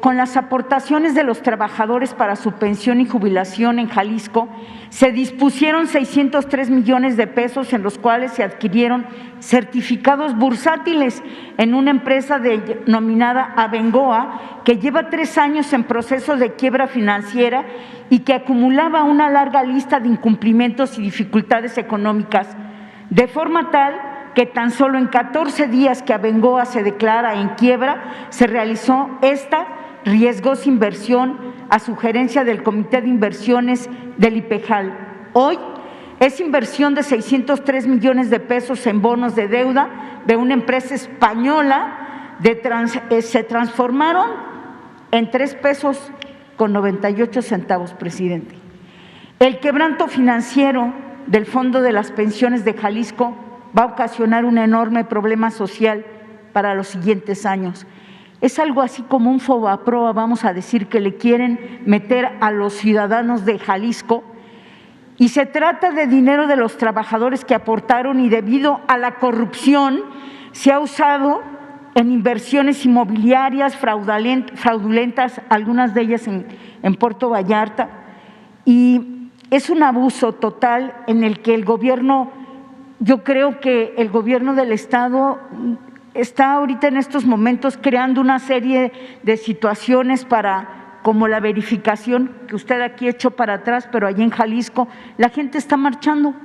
Con las aportaciones de los trabajadores para su pensión y jubilación en Jalisco, se dispusieron 603 millones de pesos, en los cuales se adquirieron certificados bursátiles en una empresa denominada Abengoa, que lleva 3 años en proceso de quiebra financiera y que acumulaba una larga lista de incumplimientos y dificultades económicas, de forma tal que tan solo en 14 días que Abengoa se declara en quiebra, se realizó esta riesgosa inversión a sugerencia del Comité de Inversiones del IPEJAL. Hoy es inversión de 603 millones de pesos en bonos de deuda de una empresa española, se transformaron en 3 pesos con 98 centavos, presidente. El quebranto financiero del Fondo de las Pensiones de Jalisco va a ocasionar un enorme problema social para los siguientes años. Es algo así como un fobaproa, vamos a decir, que le quieren meter a los ciudadanos de Jalisco, y se trata de dinero de los trabajadores que aportaron, y debido a la corrupción se ha usado en inversiones inmobiliarias fraudulentas, algunas de ellas en Puerto Vallarta, y es un abuso total en el que el gobierno, yo creo que el gobierno del Estado está ahorita en estos momentos creando una serie de situaciones como la verificación que usted aquí echó para atrás, pero allí en Jalisco la gente está marchando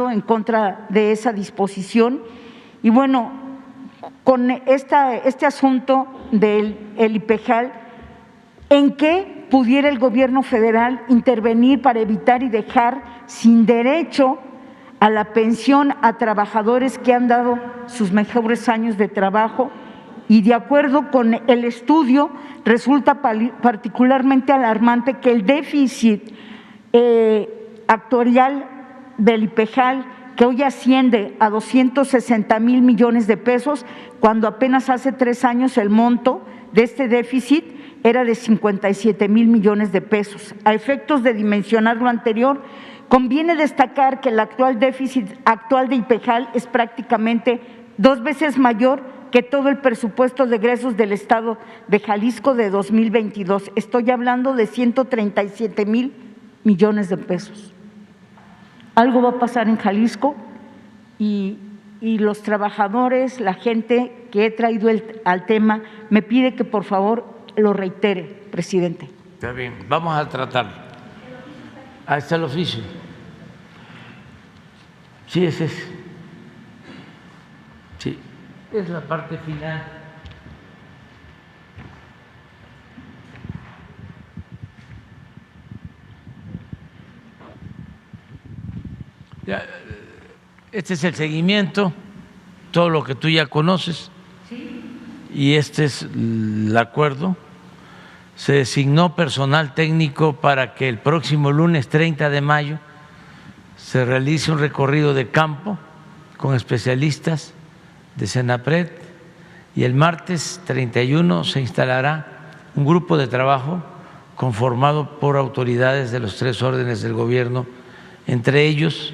en contra de esa disposición. Y bueno, con este asunto del IPEJAL, ¿en qué pudiera el gobierno federal intervenir para evitar y dejar sin derecho a la pensión a trabajadores que han dado sus mejores años de trabajo? Y de acuerdo con el estudio, resulta particularmente alarmante que el déficit actuarial del IPEJAL, que hoy asciende a 260,000 millones de pesos, cuando apenas hace 3 años el monto de este déficit era de 57,000 millones de pesos. A efectos de dimensionar lo anterior, conviene destacar que el actual déficit actual de IPEJAL es prácticamente 2 veces mayor que todo el presupuesto de egresos del Estado de Jalisco de 2022. Estoy hablando de 137,000 millones de pesos. Algo va a pasar en Jalisco y los trabajadores, la gente que he traído al tema, me pide que por favor lo reitere, presidente. Está bien, vamos a tratarlo. Ahí está el oficio. Sí, ese es. Sí, es la parte final. Ya, este es el seguimiento, todo lo que tú ya conoces. ¿Sí? Y este es el acuerdo. Se designó personal técnico para que el próximo lunes 30 de mayo se realice un recorrido de campo con especialistas de Senapred y el martes 31 se instalará un grupo de trabajo conformado por autoridades de los 3 órdenes del gobierno, entre ellos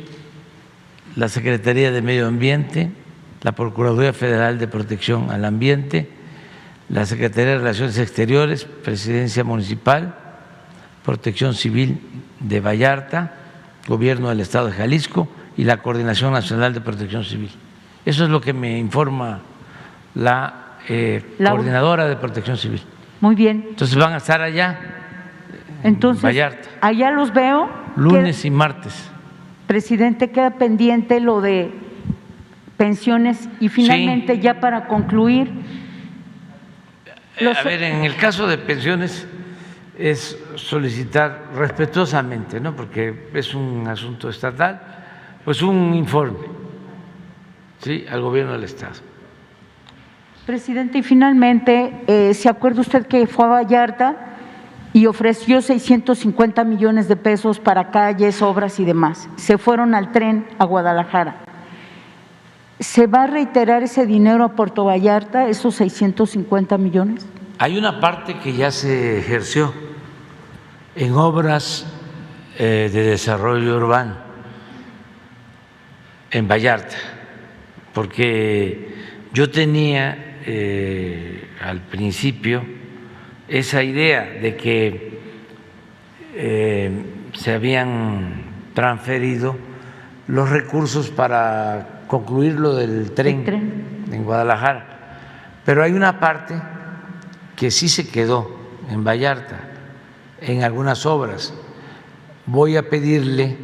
la Secretaría de Medio Ambiente, la Procuraduría Federal de Protección al Ambiente, la Secretaría de Relaciones Exteriores, Presidencia Municipal, Protección Civil de Vallarta, Gobierno del Estado de Jalisco y la Coordinación Nacional de Protección Civil. Eso es lo que me informa la Coordinadora de Protección Civil. Muy bien. Entonces van a estar allá, entonces, Vallarta. Allá los veo. Lunes y martes. Presidente, queda pendiente lo de pensiones y finalmente sí. Ya para concluir. A ver, en el caso de pensiones es solicitar respetuosamente, ¿no? Porque es un asunto estatal, pues un informe, ¿sí? Al gobierno del Estado. Presidente, y finalmente, ¿se acuerda usted que fue a Vallarta y ofreció 650 millones de pesos para calles, obras y demás? Se fueron al tren a Guadalajara. ¿Se va a reiterar ese dinero a Puerto Vallarta, esos 650 millones? Hay una parte que ya se ejerció en obras de desarrollo urbano en Vallarta, porque yo tenía al principio esa idea de que se habían transferido los recursos para concluir lo del tren en Guadalajara, pero hay una parte que sí se quedó en Vallarta, en algunas obras. Voy a pedirle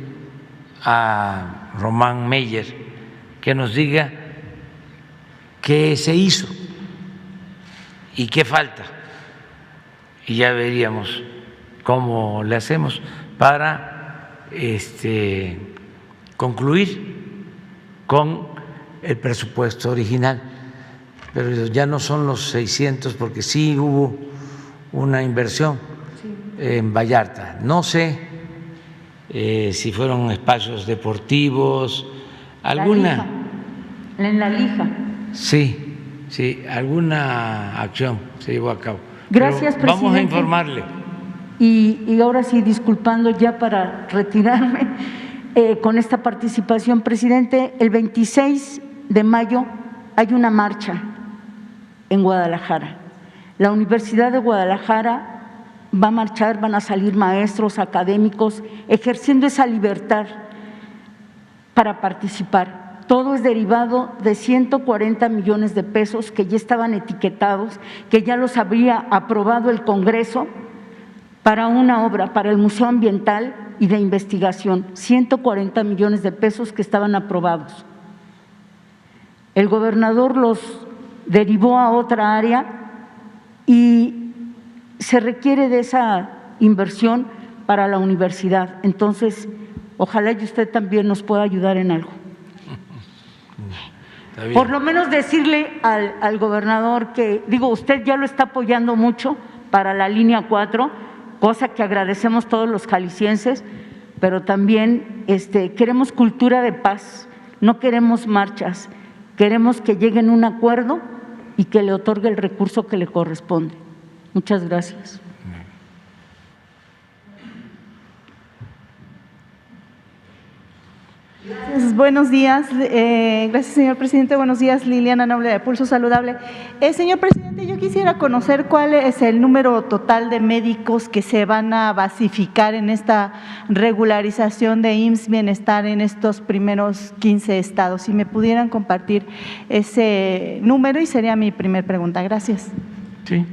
a Román Meyer que nos diga qué se hizo y qué falta, y ya veríamos cómo le hacemos para concluir con el presupuesto original, pero ya no son los 600 porque sí hubo una inversión en Vallarta. No sé si fueron espacios deportivos, alguna. En la Lija. Sí, sí, alguna acción se llevó a cabo. Gracias, presidente. Vamos a informarle. Y ahora sí, disculpando ya para retirarme con esta participación, presidente, el 26 de mayo hay una marcha en Guadalajara. La Universidad de Guadalajara va a marchar, van a salir maestros, académicos, ejerciendo esa libertad para participar. Todo es derivado de 140 millones de pesos que ya estaban etiquetados, que ya los habría aprobado el Congreso para una obra, para el Museo Ambiental y de Investigación, 140 millones de pesos que estaban aprobados. El gobernador los derivó a otra área y se requiere de esa inversión para la universidad. Entonces, ojalá y usted también nos pueda ayudar en algo. Por lo menos decirle al gobernador que, digo, usted ya lo está apoyando mucho para la línea 4, cosa que agradecemos todos los jaliscienses, pero también queremos cultura de paz, no queremos marchas, queremos que lleguen a un acuerdo y que le otorgue el recurso que le corresponde. Muchas gracias. Buenos días, gracias señor presidente. Buenos días, Liliana Noble de Pulso Saludable. Señor presidente, yo quisiera conocer cuál es el número total de médicos que se van a basificar en esta regularización de IMSS Bienestar en estos primeros 15 estados. Si me pudieran compartir ese número, y sería mi primer pregunta. Gracias. Sí.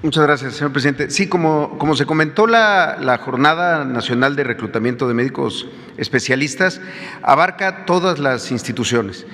Muchas gracias, señor presidente. Sí, como se comentó, la Jornada Nacional de Reclutamiento de Médicos Especialistas abarca todas las instituciones,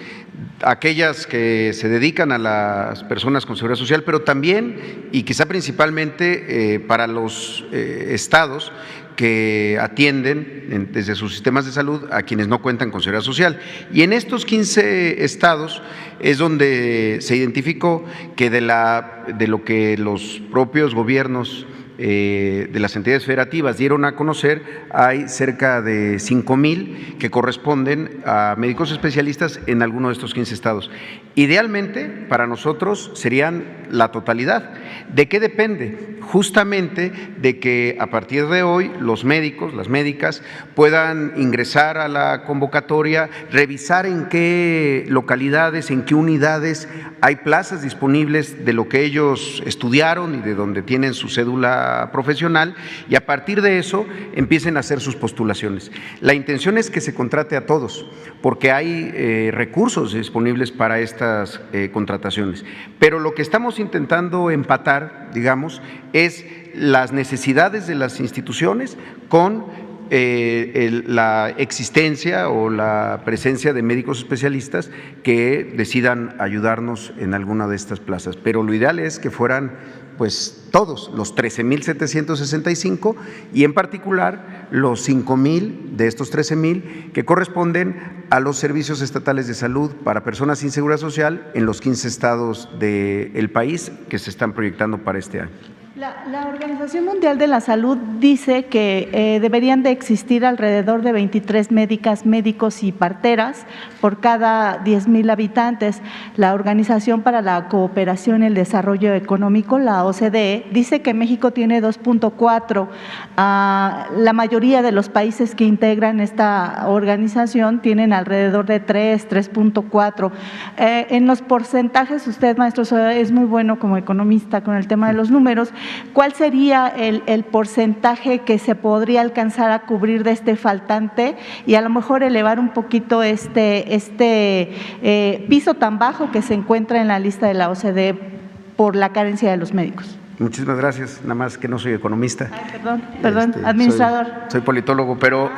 aquellas que se dedican a las personas con seguridad social, pero también y quizá principalmente para los estados que atienden desde sus sistemas de salud a quienes no cuentan con seguridad social. Y en estos 15 estados es donde se identificó que de lo que los propios gobiernos de las entidades federativas dieron a conocer, hay cerca de 5,000 que corresponden a médicos especialistas en alguno de estos 15 estados. Idealmente, para nosotros serían la totalidad. ¿De qué depende? Justamente de que a partir de hoy los médicos, las médicas, puedan ingresar a la convocatoria, revisar en qué localidades, en qué unidades hay plazas disponibles de lo que ellos estudiaron y de donde tienen su cédula profesional, y a partir de eso empiecen a hacer sus postulaciones. La intención es que se contrate a todos, porque hay recursos disponibles para estas contrataciones. Pero lo que estamos intentando empatar, digamos, es las necesidades de las instituciones con la existencia o la presencia de médicos especialistas que decidan ayudarnos en alguna de estas plazas. Pero lo ideal es que fueran pues todos, los 13,765 y en particular los 5,000 de estos 13,000 que corresponden a los servicios estatales de salud para personas sin seguridad social en los 15 estados del país que se están proyectando para este año. La Organización Mundial de la Salud dice que deberían de existir alrededor de 23 médicos y parteras por cada 10,000 habitantes. La Organización para la Cooperación y el Desarrollo Económico, la OCDE, dice que México tiene 2.4. La mayoría de los países que integran esta organización tienen alrededor de 3.4. En los porcentajes, usted, maestro, es muy bueno como economista con el tema de los números. ¿Cuál sería el porcentaje que se podría alcanzar a cubrir de este faltante y a lo mejor elevar un poquito este piso tan bajo que se encuentra en la lista de la OCDE por la carencia de los médicos? Muchísimas gracias, nada más que no soy economista. Ay, perdón, administrador. Soy politólogo, pero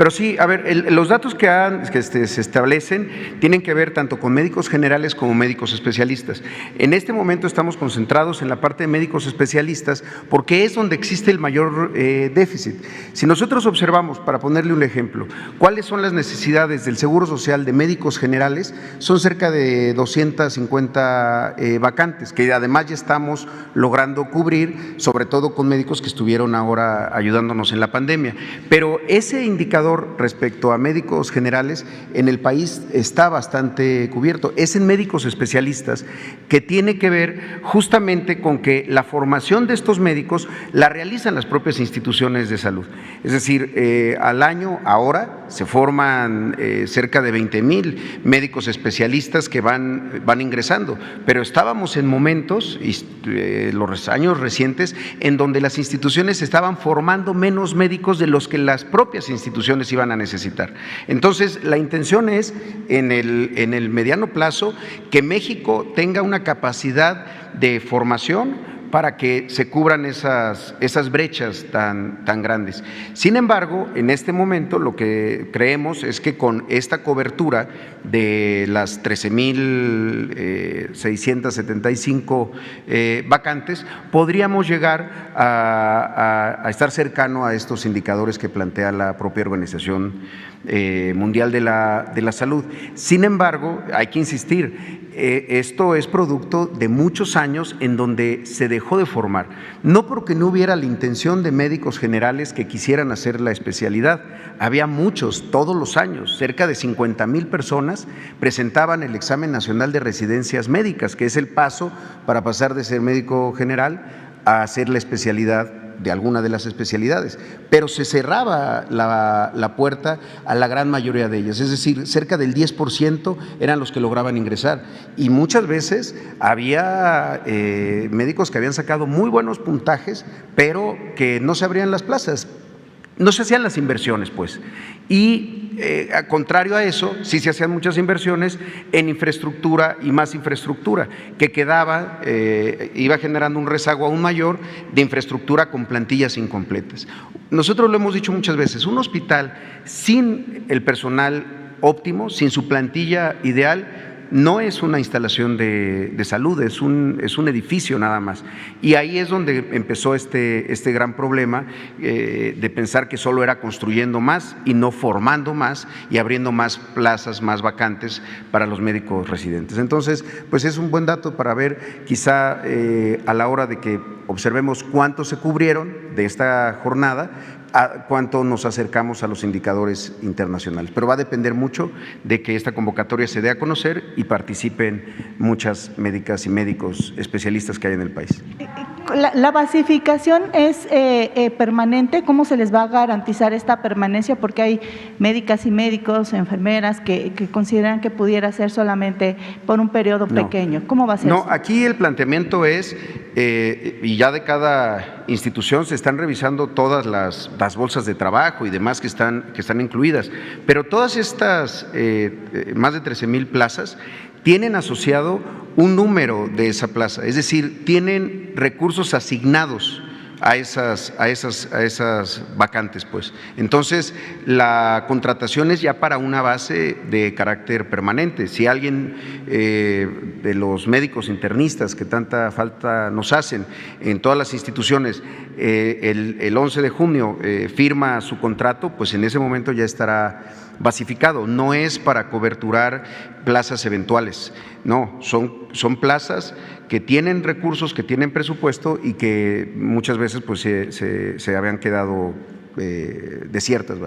sí, a ver, los datos que se establecen tienen que ver tanto con médicos generales como médicos especialistas. En este momento estamos concentrados en la parte de médicos especialistas porque es donde existe el mayor déficit. Si nosotros observamos, para ponerle un ejemplo, cuáles son las necesidades del Seguro Social de médicos generales, son cerca de 250 vacantes, que además ya estamos logrando cubrir, sobre todo con médicos que estuvieron ahora ayudándonos en la pandemia. Pero ese indicador respecto a médicos generales en el país está bastante cubierto. Es en médicos especialistas, que tiene que ver justamente con que la formación de estos médicos la realizan las propias instituciones de salud. Es decir, al año ahora se forman cerca de 20,000 médicos especialistas que van ingresando, pero estábamos en momentos, los años recientes, en donde las instituciones estaban formando menos médicos de los que las propias instituciones iban a necesitar. Entonces, la intención es, en el mediano plazo, que México tenga una capacidad de formación para que se cubran esas brechas tan grandes. Sin embargo, en este momento lo que creemos es que con esta cobertura de las 13,675 vacantes, podríamos llegar a estar cercano a estos indicadores que plantea la propia Organización Mundial de la Salud. Sin embargo, hay que insistir, esto es producto de muchos años en donde se dejó de formar, no porque no hubiera la intención de médicos generales que quisieran hacer la especialidad, había muchos, todos los años, cerca de 50,000 personas presentaban el examen nacional de residencias médicas, que es el paso para pasar de ser médico general a hacer la especialidad de alguna de las especialidades, pero se cerraba la puerta a la gran mayoría de ellas, es decir, cerca del 10% eran los que lograban ingresar y muchas veces había médicos que habían sacado muy buenos puntajes, pero que no se abrían las plazas, no se hacían las inversiones, pues. Y contrario a eso, sí se hacían muchas inversiones en infraestructura y más infraestructura, que quedaba, iba generando un rezago aún mayor de infraestructura con plantillas incompletas. Nosotros lo hemos dicho muchas veces, un hospital sin el personal óptimo, sin su plantilla ideal, no es una instalación de salud, es un edificio nada más. Y ahí es donde empezó este gran problema de pensar que solo era construyendo más y no formando más y abriendo más plazas, más vacantes para los médicos residentes. Entonces, pues es un buen dato para ver quizá a la hora de que observemos cuántos se cubrieron de esta jornada, a cuánto nos acercamos a los indicadores internacionales. Pero va a depender mucho de que esta convocatoria se dé a conocer y participen muchas médicas y médicos especialistas que hay en el país. ¿La basificación es permanente? ¿Cómo se les va a garantizar esta permanencia? Porque hay médicas y médicos, enfermeras que consideran que pudiera ser solamente por un periodo pequeño. ¿Cómo va a ser? No, eso? aquí el planteamiento es, y ya de cada institución se están revisando todas las bolsas de trabajo y demás que están incluidas, pero todas estas más de 13,000 plazas tienen asociado un número de esa plaza, es decir, tienen recursos asignados a esas vacantes, pues. Entonces, la contratación es ya para una base de carácter permanente. Si alguien de los médicos internistas que tanta falta nos hacen en todas las instituciones, el 11 de junio firma su contrato, pues en ese momento ya estará basificado. No es para coberturar plazas eventuales, no, son plazas que tienen recursos, que tienen presupuesto y que muchas veces pues se habían quedado desiertas,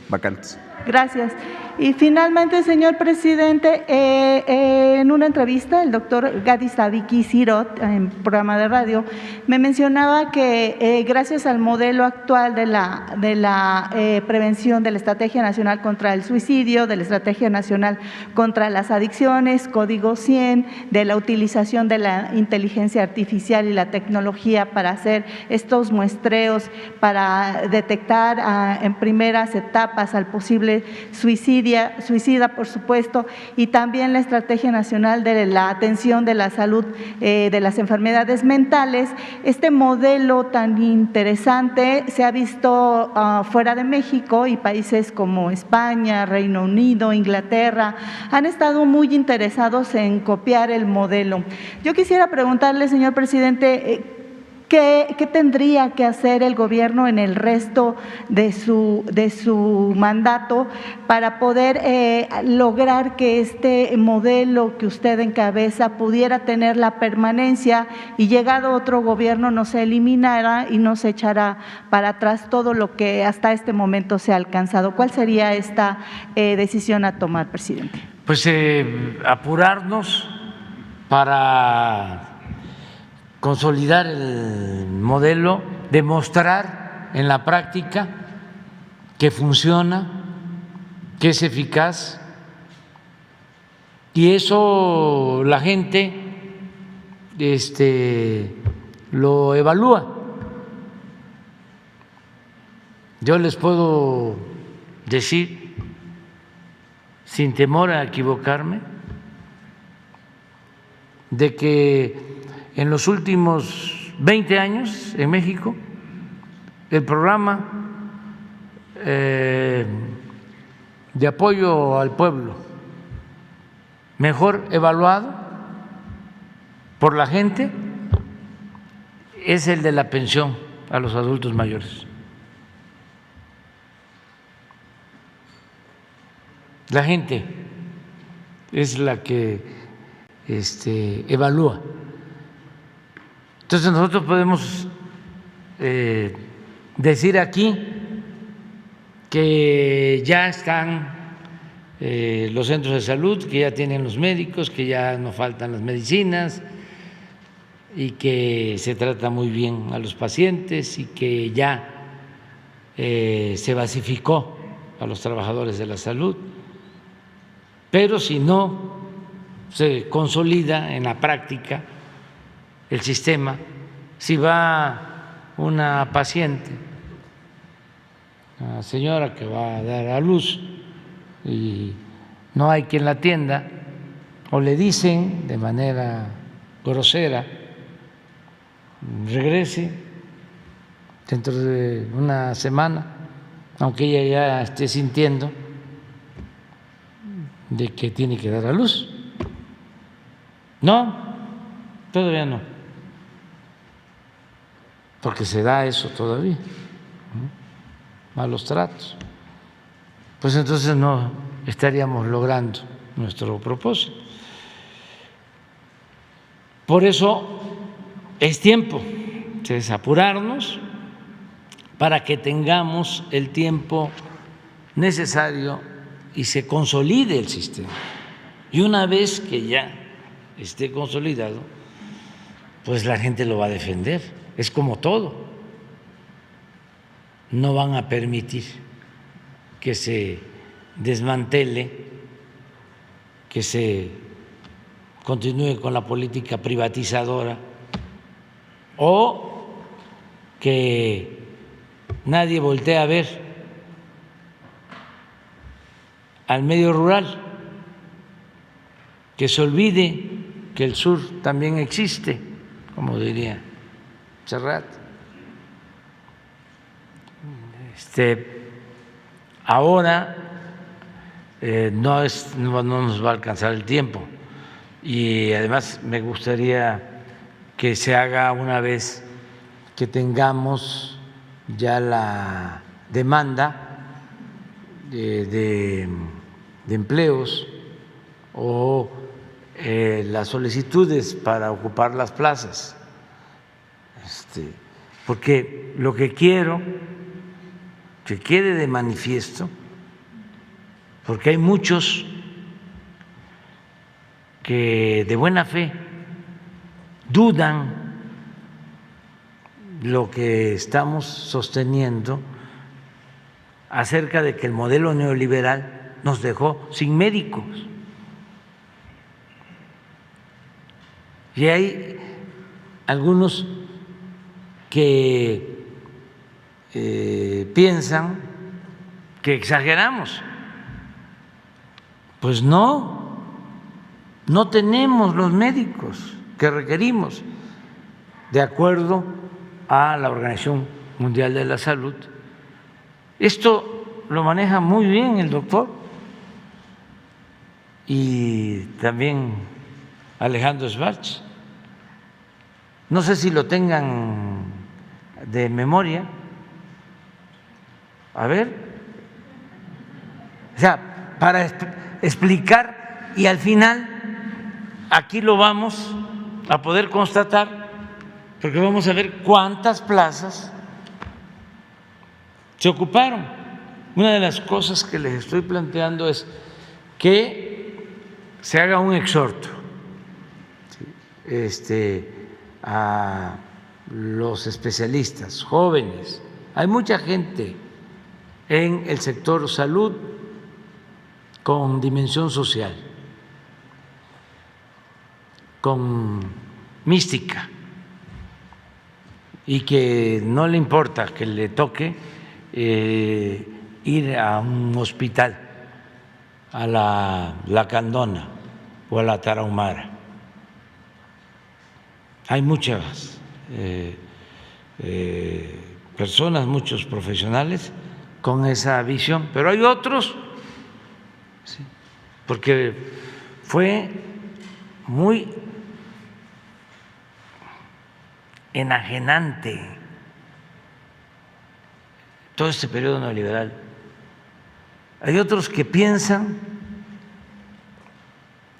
vacantes. Gracias. Y finalmente, señor presidente, en una entrevista, el doctor Gadi Sadiki Sirot, en programa de radio, me mencionaba que gracias al modelo actual de la prevención de la Estrategia Nacional contra el Suicidio, de la Estrategia Nacional contra las Adicciones, Código 100, de la utilización de la inteligencia artificial y la tecnología para hacer estos muestreos, para detectar en primeras etapas al posible suicida, por supuesto, y también la Estrategia Nacional de la Atención de la Salud de las Enfermedades Mentales. Este modelo tan interesante se ha visto fuera de México y países como España, Reino Unido, Inglaterra, han estado muy interesados en copiar el modelo. Yo quisiera preguntarle, señor presidente, ¿qué tendría que hacer el gobierno en el resto de su mandato para poder lograr que este modelo que usted encabeza pudiera tener la permanencia y llegado otro gobierno no se eliminara y no se echara para atrás todo lo que hasta este momento se ha alcanzado? ¿Cuál sería esta decisión a tomar, presidente? Pues apurarnos para consolidar el modelo, demostrar en la práctica que funciona, que es eficaz, y eso la gente lo evalúa. Yo les puedo decir, sin temor a equivocarme, de que en los últimos 20 años en México, el programa de apoyo al pueblo mejor evaluado por la gente es el de la pensión a los adultos mayores. La gente es la que evalúa. Entonces nosotros podemos decir aquí que ya están los centros de salud, que ya tienen los médicos, que ya no faltan las medicinas, y que se trata muy bien a los pacientes y que ya se basificó a los trabajadores de la salud, pero si no se consolida en la práctica el sistema, si va una paciente, una señora que va a dar a luz y no hay quien la atienda, o le dicen de manera grosera, regrese dentro de una semana, aunque ella ya esté sintiendo de que tiene que dar a luz. No, todavía no, porque se da eso todavía, malos tratos. Pues entonces no estaríamos logrando nuestro propósito. Por eso es tiempo de apurarnos para que tengamos el tiempo necesario y se consolide el sistema. Y una vez que ya esté consolidado, pues la gente lo va a defender. Es como todo. No van a permitir que se desmantele, que se continúe con la política privatizadora o que nadie voltee a ver al medio rural, que se olvide que el sur también existe, como diría Serrat. Ahora no nos va a alcanzar el tiempo y además me gustaría que se haga una vez que tengamos ya la demanda de empleos o las solicitudes para ocupar las plazas, porque lo que quiero que quede de manifiesto, porque hay muchos que de buena fe dudan lo que estamos sosteniendo acerca de que el modelo neoliberal nos dejó sin médicos. Y hay algunos que piensan que exageramos. Pues no tenemos los médicos que requerimos de acuerdo a la Organización Mundial de la Salud. Esto lo maneja muy bien el doctor y también Alejandro Schwartz. No sé si lo tengan de memoria. A ver, o sea, para explicar y al final aquí lo vamos a poder constatar porque vamos a ver cuántas plazas se ocuparon. Una de las cosas que les estoy planteando es que se haga un exhorto a los especialistas jóvenes. Hay mucha gente en el sector salud con dimensión social, con mística, y que no le importa que le toque ir a un hospital, a la Candona o a la Tarahumara. Hay muchas personas, muchos profesionales con esa visión, pero hay otros, ¿sí? Porque fue muy enajenante todo este periodo neoliberal. Hay otros que piensan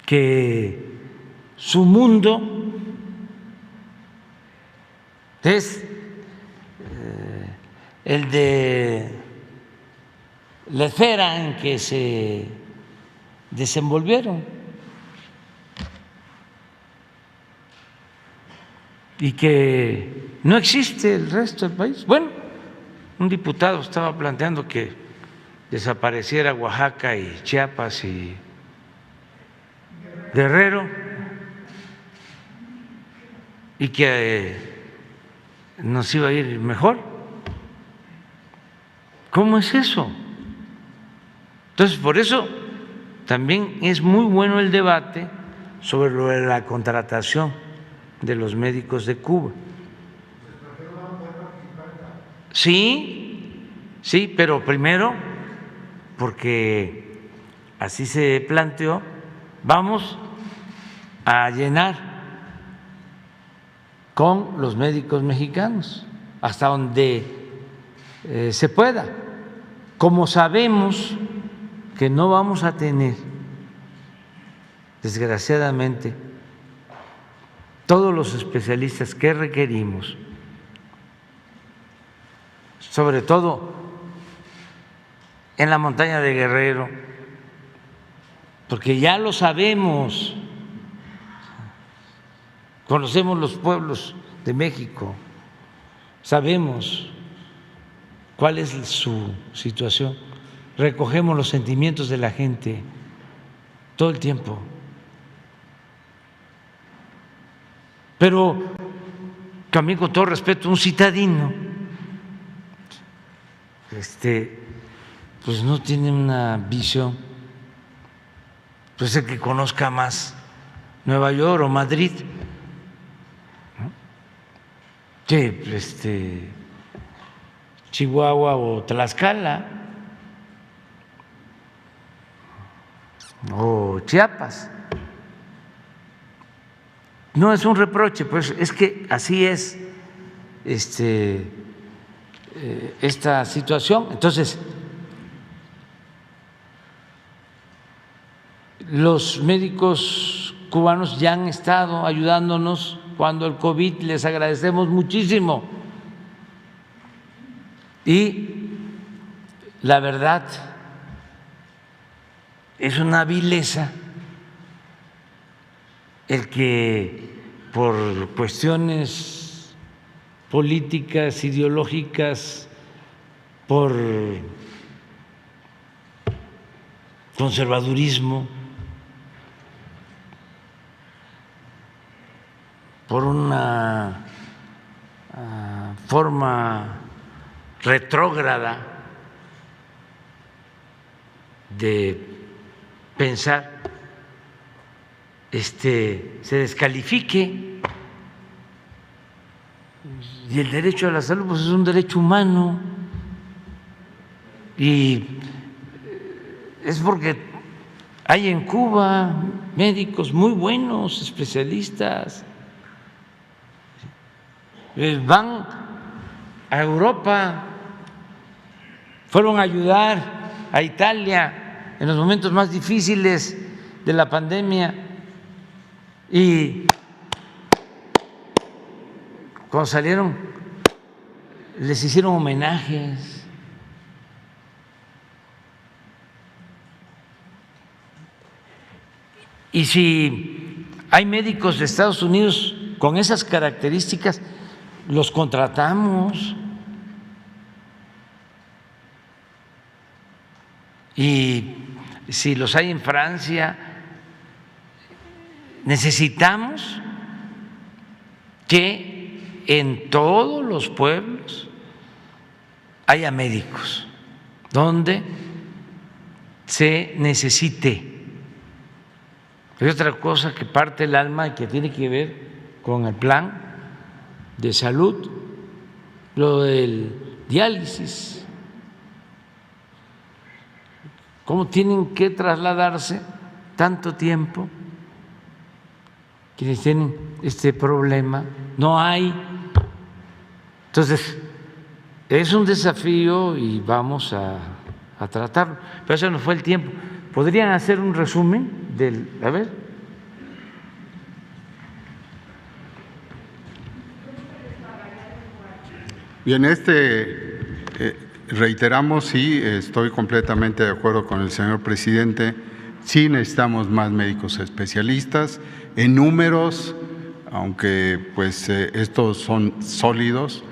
que su mundo es el de la esfera en que se desenvolvieron. y que no existe el resto del país. Bueno, un diputado estaba planteando que desapareciera Oaxaca y Chiapas y Guerrero y que nos iba a ir mejor. ¿Cómo es eso? Entonces, por eso también es muy bueno el debate sobre lo de la contratación de los médicos de Cuba. Sí, sí, pero primero, porque así se planteó, vamos a llenar con los médicos mexicanos hasta donde se pueda. Como sabemos que no vamos a tener, desgraciadamente, todos los especialistas que requerimos, sobre todo en la montaña de Guerrero, porque ya lo sabemos, conocemos los pueblos de México, sabemos cuál es su situación, recogemos los sentimientos de la gente todo el tiempo. Pero también, con todo respeto, un citadino pues no tiene una visión, pues el que conozca más Nueva York o Madrid, ¿no?, que Chihuahua o Tlaxcala o Chiapas. No es un reproche, pues es que así es esta situación. Entonces, los médicos cubanos ya han estado ayudándonos cuando el COVID, les agradecemos muchísimo. Y la verdad es una vileza el que por cuestiones políticas, ideológicas, por conservadurismo, por una forma retrógrada de pensar, se descalifique. Y el derecho a la salud, pues, es un derecho humano, y es porque hay en Cuba médicos muy buenos, especialistas, van a Europa, fueron a ayudar a Italia en los momentos más difíciles de la pandemia, y cuando salieron les hicieron homenajes. Y si hay médicos de Estados Unidos con esas características, los contratamos. Y si los hay en Francia, necesitamos que en todos los pueblos haya médicos donde se necesite. Hay otra cosa que parte el alma y que tiene que ver con el plan de salud, lo del diálisis. ¿Cómo tienen que trasladarse tanto tiempo quienes tienen este problema? No hay. Entonces, es un desafío y vamos a tratarlo. Pero eso no fue el tiempo. ¿Podrían hacer un resumen del... A ver. Bien, reiteramos, sí, estoy completamente de acuerdo con el señor presidente, sí necesitamos más médicos especialistas. En números aunque pues estos son sólidos.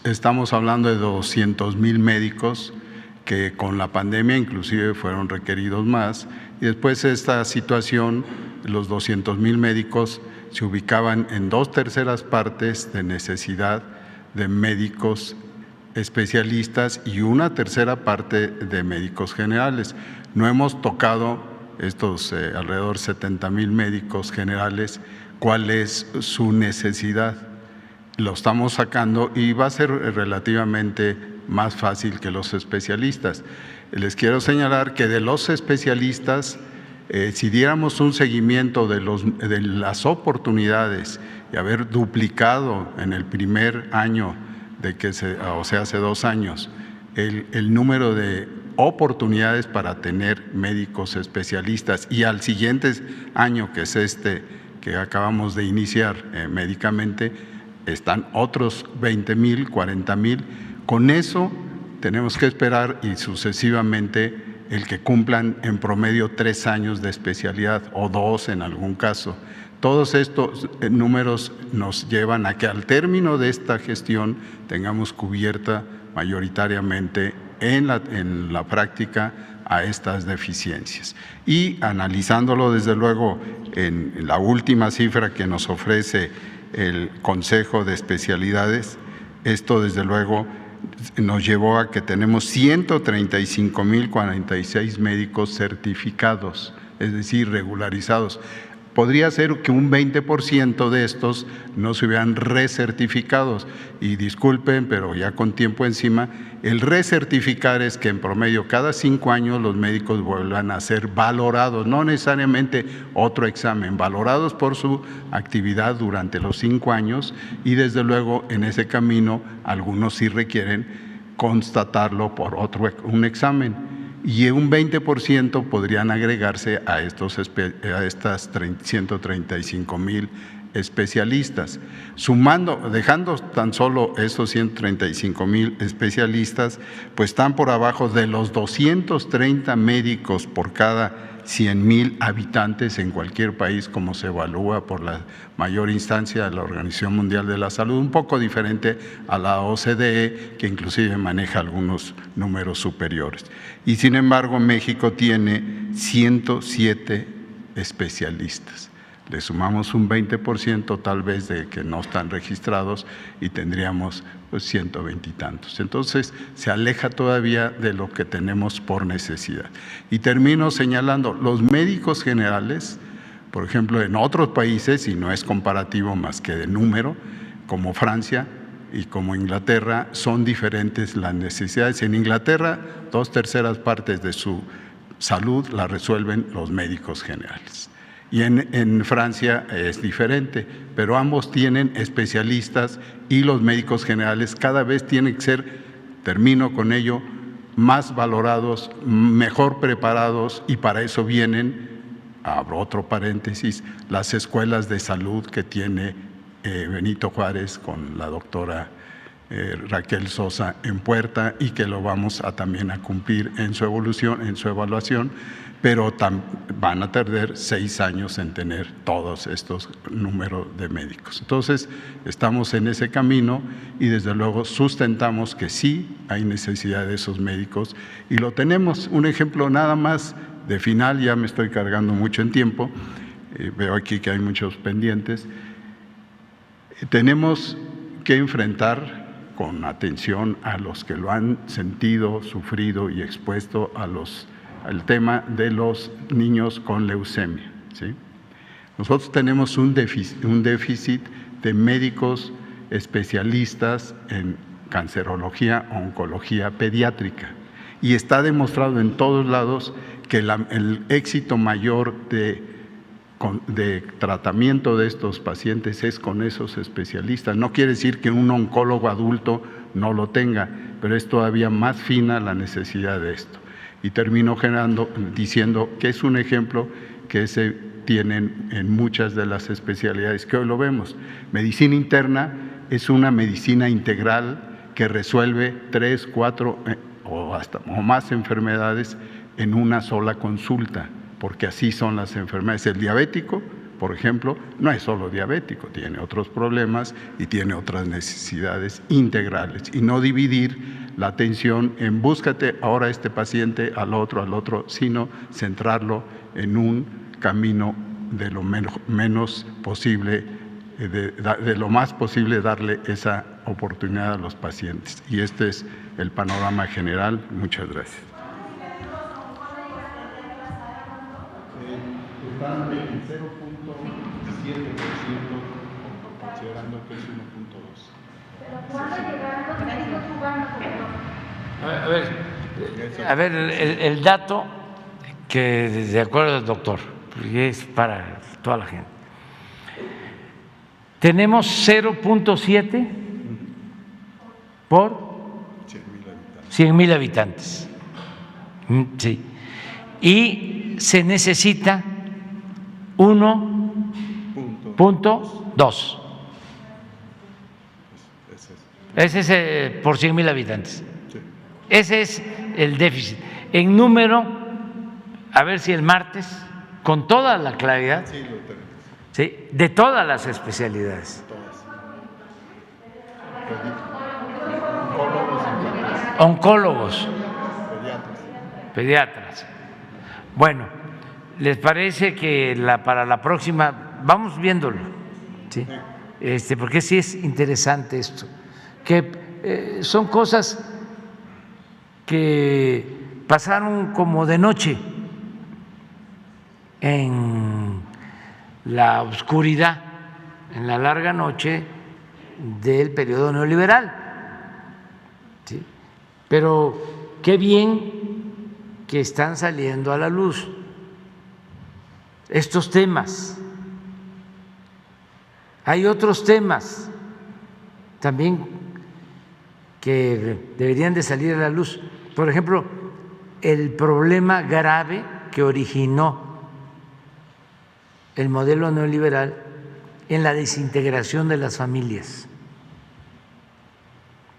Estamos hablando de 200,000 médicos que con la pandemia inclusive fueron requeridos más, y después de esta situación los 200,000 médicos se ubicaban en 2/3 partes de necesidad de médicos especialistas y 1/3 parte de médicos generales. No hemos tocado estos alrededor 70,000 médicos generales, cuál es su necesidad. Lo estamos sacando y va a ser relativamente más fácil que los especialistas. Les quiero señalar que de los especialistas, si diéramos un seguimiento de las oportunidades y haber duplicado en el primer año hace 2 años, el número de oportunidades para tener médicos especialistas, y al siguiente año, que es este que acabamos de iniciar médicamente, están otros 20,000, 40,000. Con eso tenemos que esperar y sucesivamente el que cumplan en promedio 3 años de especialidad o 2 en algún caso. Todos estos números nos llevan a que al término de esta gestión tengamos cubierta mayoritariamente en la práctica a estas deficiencias. Y analizándolo desde luego en la última cifra que nos ofrece el Consejo de Especialidades, esto desde luego nos llevó a que tenemos 135,046 médicos certificados, es decir, regularizados. Podría ser que un 20% de estos no se hubieran recertificados, y disculpen, pero ya con tiempo encima, el recertificar es que en promedio cada 5 años los médicos vuelvan a ser valorados, no necesariamente otro examen, valorados por su actividad durante los 5 años, y desde luego en ese camino algunos sí requieren constatarlo por un examen. Y un 20% podrían agregarse a estas 135,000 especialistas. Sumando, dejando tan solo esos 135,000 especialistas, pues están por abajo de los 230 médicos por cada 100,000 habitantes en cualquier país, como se evalúa por la mayor instancia de la Organización Mundial de la Salud, un poco diferente a la OCDE, que inclusive maneja algunos números superiores. Y sin embargo, México tiene 107 especialistas. Le sumamos un 20% tal vez de que no están registrados y tendríamos pues 120 y tantos. Entonces se aleja todavía de lo que tenemos por necesidad. Y termino señalando, los médicos generales, por ejemplo, en otros países, y no es comparativo más que de número, como Francia y como Inglaterra, son diferentes las necesidades. En Inglaterra, 2/3 partes de su salud la resuelven los médicos generales. Y en Francia es diferente, pero ambos tienen especialistas, y los médicos generales cada vez tienen que ser, termino con ello, más valorados, mejor preparados, y para eso vienen, abro otro paréntesis, las escuelas de salud que tiene Benito Juárez con la doctora Raquel Sosa en puerta, y que lo vamos también a cumplir en su evolución, en su evaluación, pero van a tardar 6 años en tener todos estos números de médicos. Entonces, estamos en ese camino y desde luego sustentamos que sí hay necesidad de esos médicos, y lo tenemos. Un ejemplo nada más de final, ya me estoy cargando mucho en tiempo, veo aquí que hay muchos pendientes. Tenemos que enfrentar con atención a los que lo han sentido, sufrido y expuesto al tema de los niños con leucemia, ¿sí? Nosotros tenemos un déficit de médicos especialistas en cancerología, oncología pediátrica, y está demostrado en todos lados que el éxito mayor de tratamiento de estos pacientes es con esos especialistas. No quiere decir que un oncólogo adulto no lo tenga, pero es todavía más fina la necesidad de esto. Y termino diciendo que es un ejemplo que se tienen en muchas de las especialidades que hoy lo vemos. Medicina interna es una medicina integral que resuelve 3, 4 o más enfermedades en una sola consulta, porque así son las enfermedades. El diabético, por ejemplo, no es solo diabético, tiene otros problemas y tiene otras necesidades integrales, y no dividir la atención en búscate ahora este paciente, al otro, sino centrarlo en un camino de lo menos posible, de lo más posible darle esa oportunidad a los pacientes. Y este es el panorama general. Muchas gracias. Están en 0.7%, considerando que es 1.2. A ver, el dato que, de acuerdo al doctor, porque es para toda la gente, tenemos 0.7 por 100,000 habitantes. Sí. Y se necesita 1.2. Ese es por 100,000 habitantes. Ese es el déficit. En número, a ver si el martes, con toda la claridad, ¿sí?, de todas las especialidades. Oncólogos, pediatras. Bueno, ¿les parece que para la próxima vamos viéndolo? ¿Sí? Porque sí es interesante esto, que son cosas que pasaron como de noche en la oscuridad, en la larga noche del periodo neoliberal. ¿Sí? Pero qué bien que están saliendo a la luz estos temas. Hay otros temas también que deberían de salir a la luz. Por ejemplo, el problema grave que originó el modelo neoliberal en la desintegración de las familias.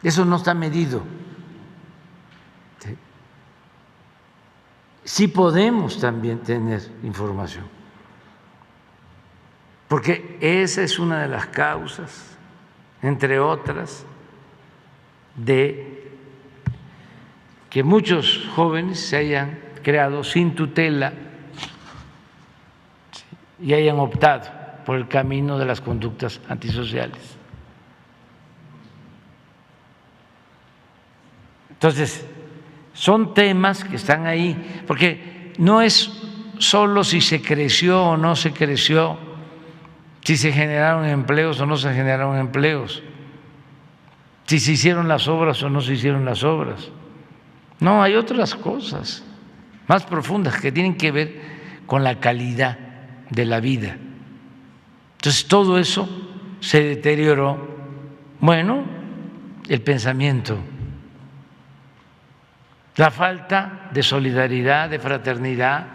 Eso no está medido. Sí podemos también tener información, porque esa es una de las causas, entre otras, de que muchos jóvenes se hayan creado sin tutela y hayan optado por el camino de las conductas antisociales. Entonces, son temas que están ahí, porque no es solo si se creció o no se creció, si se generaron empleos o no se generaron empleos, si se hicieron las obras o no se hicieron las obras. No, hay otras cosas más profundas que tienen que ver con la calidad de la vida. Entonces, todo eso se deterioró. Bueno, el pensamiento, la falta de solidaridad, de fraternidad,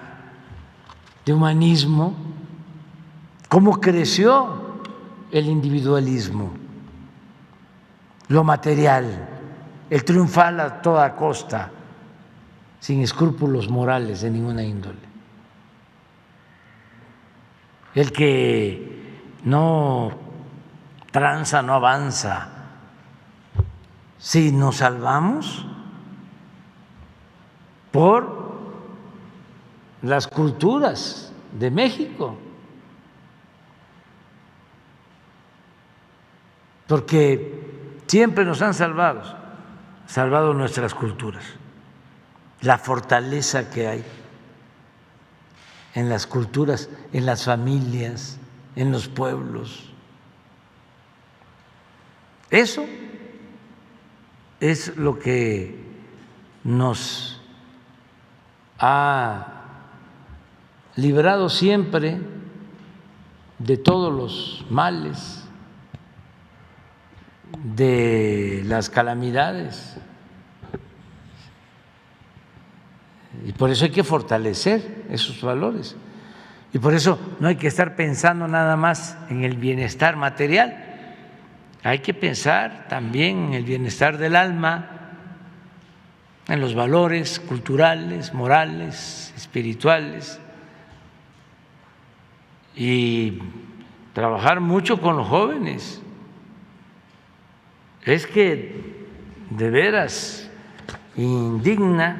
de humanismo, cómo creció el individualismo, lo material, el triunfar a toda costa, sin escrúpulos morales de ninguna índole. El que no tranza, no avanza. Si nos salvamos por las culturas de México, porque siempre nos han salvado nuestras culturas, la fortaleza que hay en las culturas, en las familias, en los pueblos. Eso es lo que nos ha librado siempre de todos los males, de las calamidades. Y por eso hay que fortalecer esos valores. Y por eso no hay que estar pensando nada más en el bienestar material, hay que pensar también en el bienestar del alma, en los valores culturales, morales, espirituales. y trabajar mucho con los jóvenes. Es que de veras indigna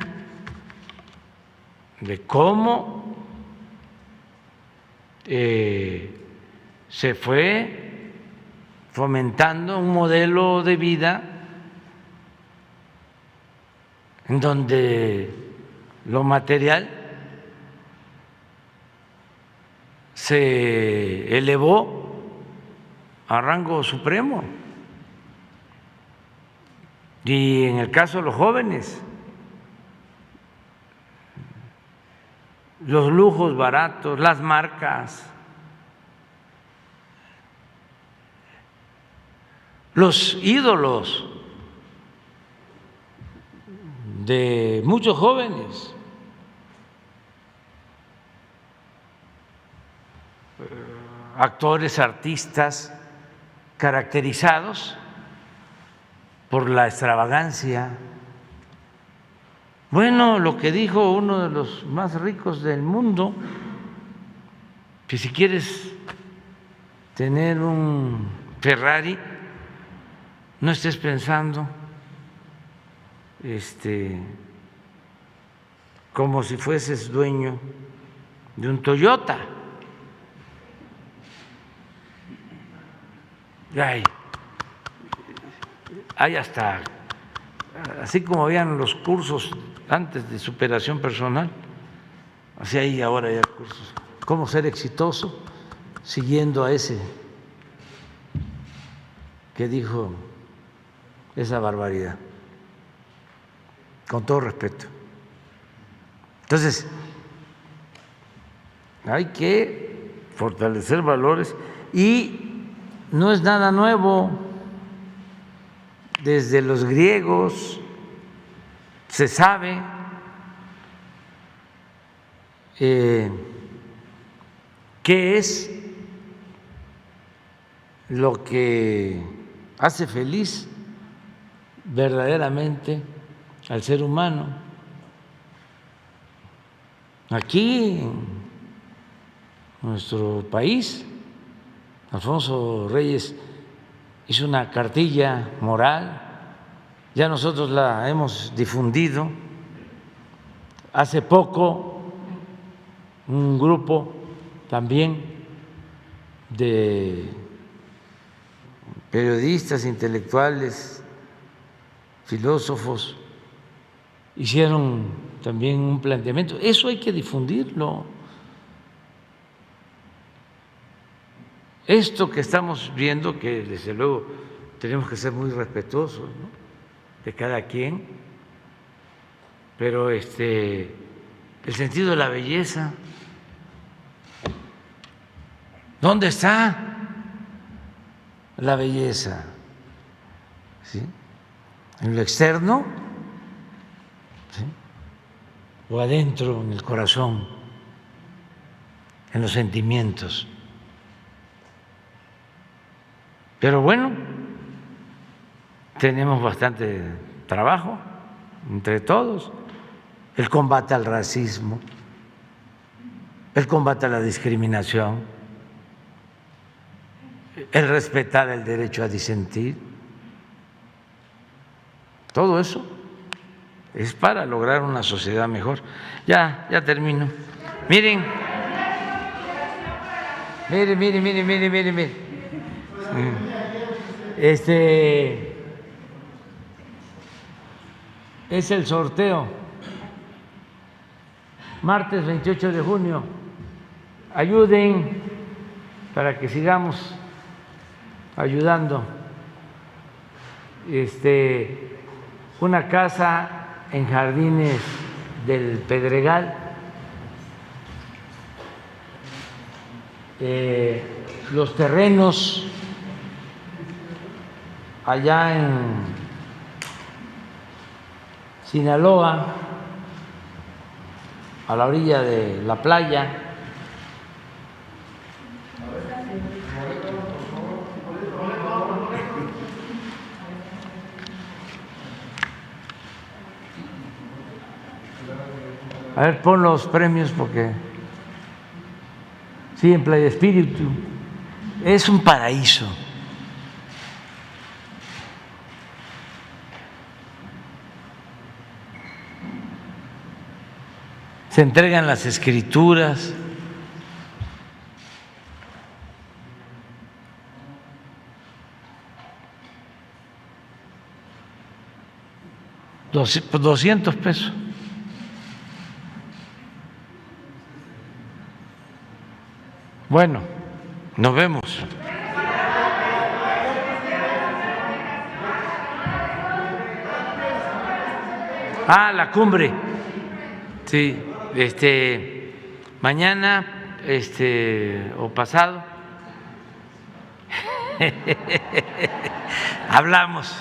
de cómo se fue fomentando un modelo de vida en donde lo material se elevó a rango supremo. Y en el caso de los jóvenes, los lujos baratos, las marcas, los ídolos de muchos jóvenes, actores, artistas caracterizados por la extravagancia. Bueno, lo que dijo uno de los más ricos del mundo, que si quieres tener un Ferrari, no estés pensando como si fueses dueño de un Toyota. Hay hasta, así como habían los cursos antes de superación personal, así hay ahora ya cursos, cómo ser exitoso, siguiendo a ese que dijo esa barbaridad, con todo respeto. Entonces, hay que fortalecer valores y no es nada nuevo. Desde los griegos se sabe qué es lo que hace feliz verdaderamente al ser humano. Aquí, en nuestro país, Alfonso Reyes hizo una cartilla moral, ya nosotros la hemos difundido. Hace poco un grupo también de periodistas, intelectuales, filósofos hicieron también un planteamiento. Eso hay que difundirlo. Esto que estamos viendo, que desde luego tenemos que ser muy respetuosos, ¿no?, de cada quien, pero el sentido de la belleza, ¿dónde está la belleza? ¿Sí? ¿En lo externo? ¿Sí? ¿O adentro, en el corazón, en los sentimientos? Pero bueno, tenemos bastante trabajo entre todos, el combate al racismo, el combate a la discriminación, el respetar el derecho a disentir. Todo eso es para lograr una sociedad mejor. Ya termino. Miren. Es el sorteo, martes 28 de junio. Ayuden para que sigamos ayudando. Una casa en Jardines del Pedregal, los terrenos allá en Sinaloa, a la orilla de la playa. A ver, pon los premios porque Sí, en Playa Espíritu. Es un paraíso. Se entregan las escrituras. $200. Bueno, nos vemos. Ah, la cumbre. Sí, mañana, o pasado, hablamos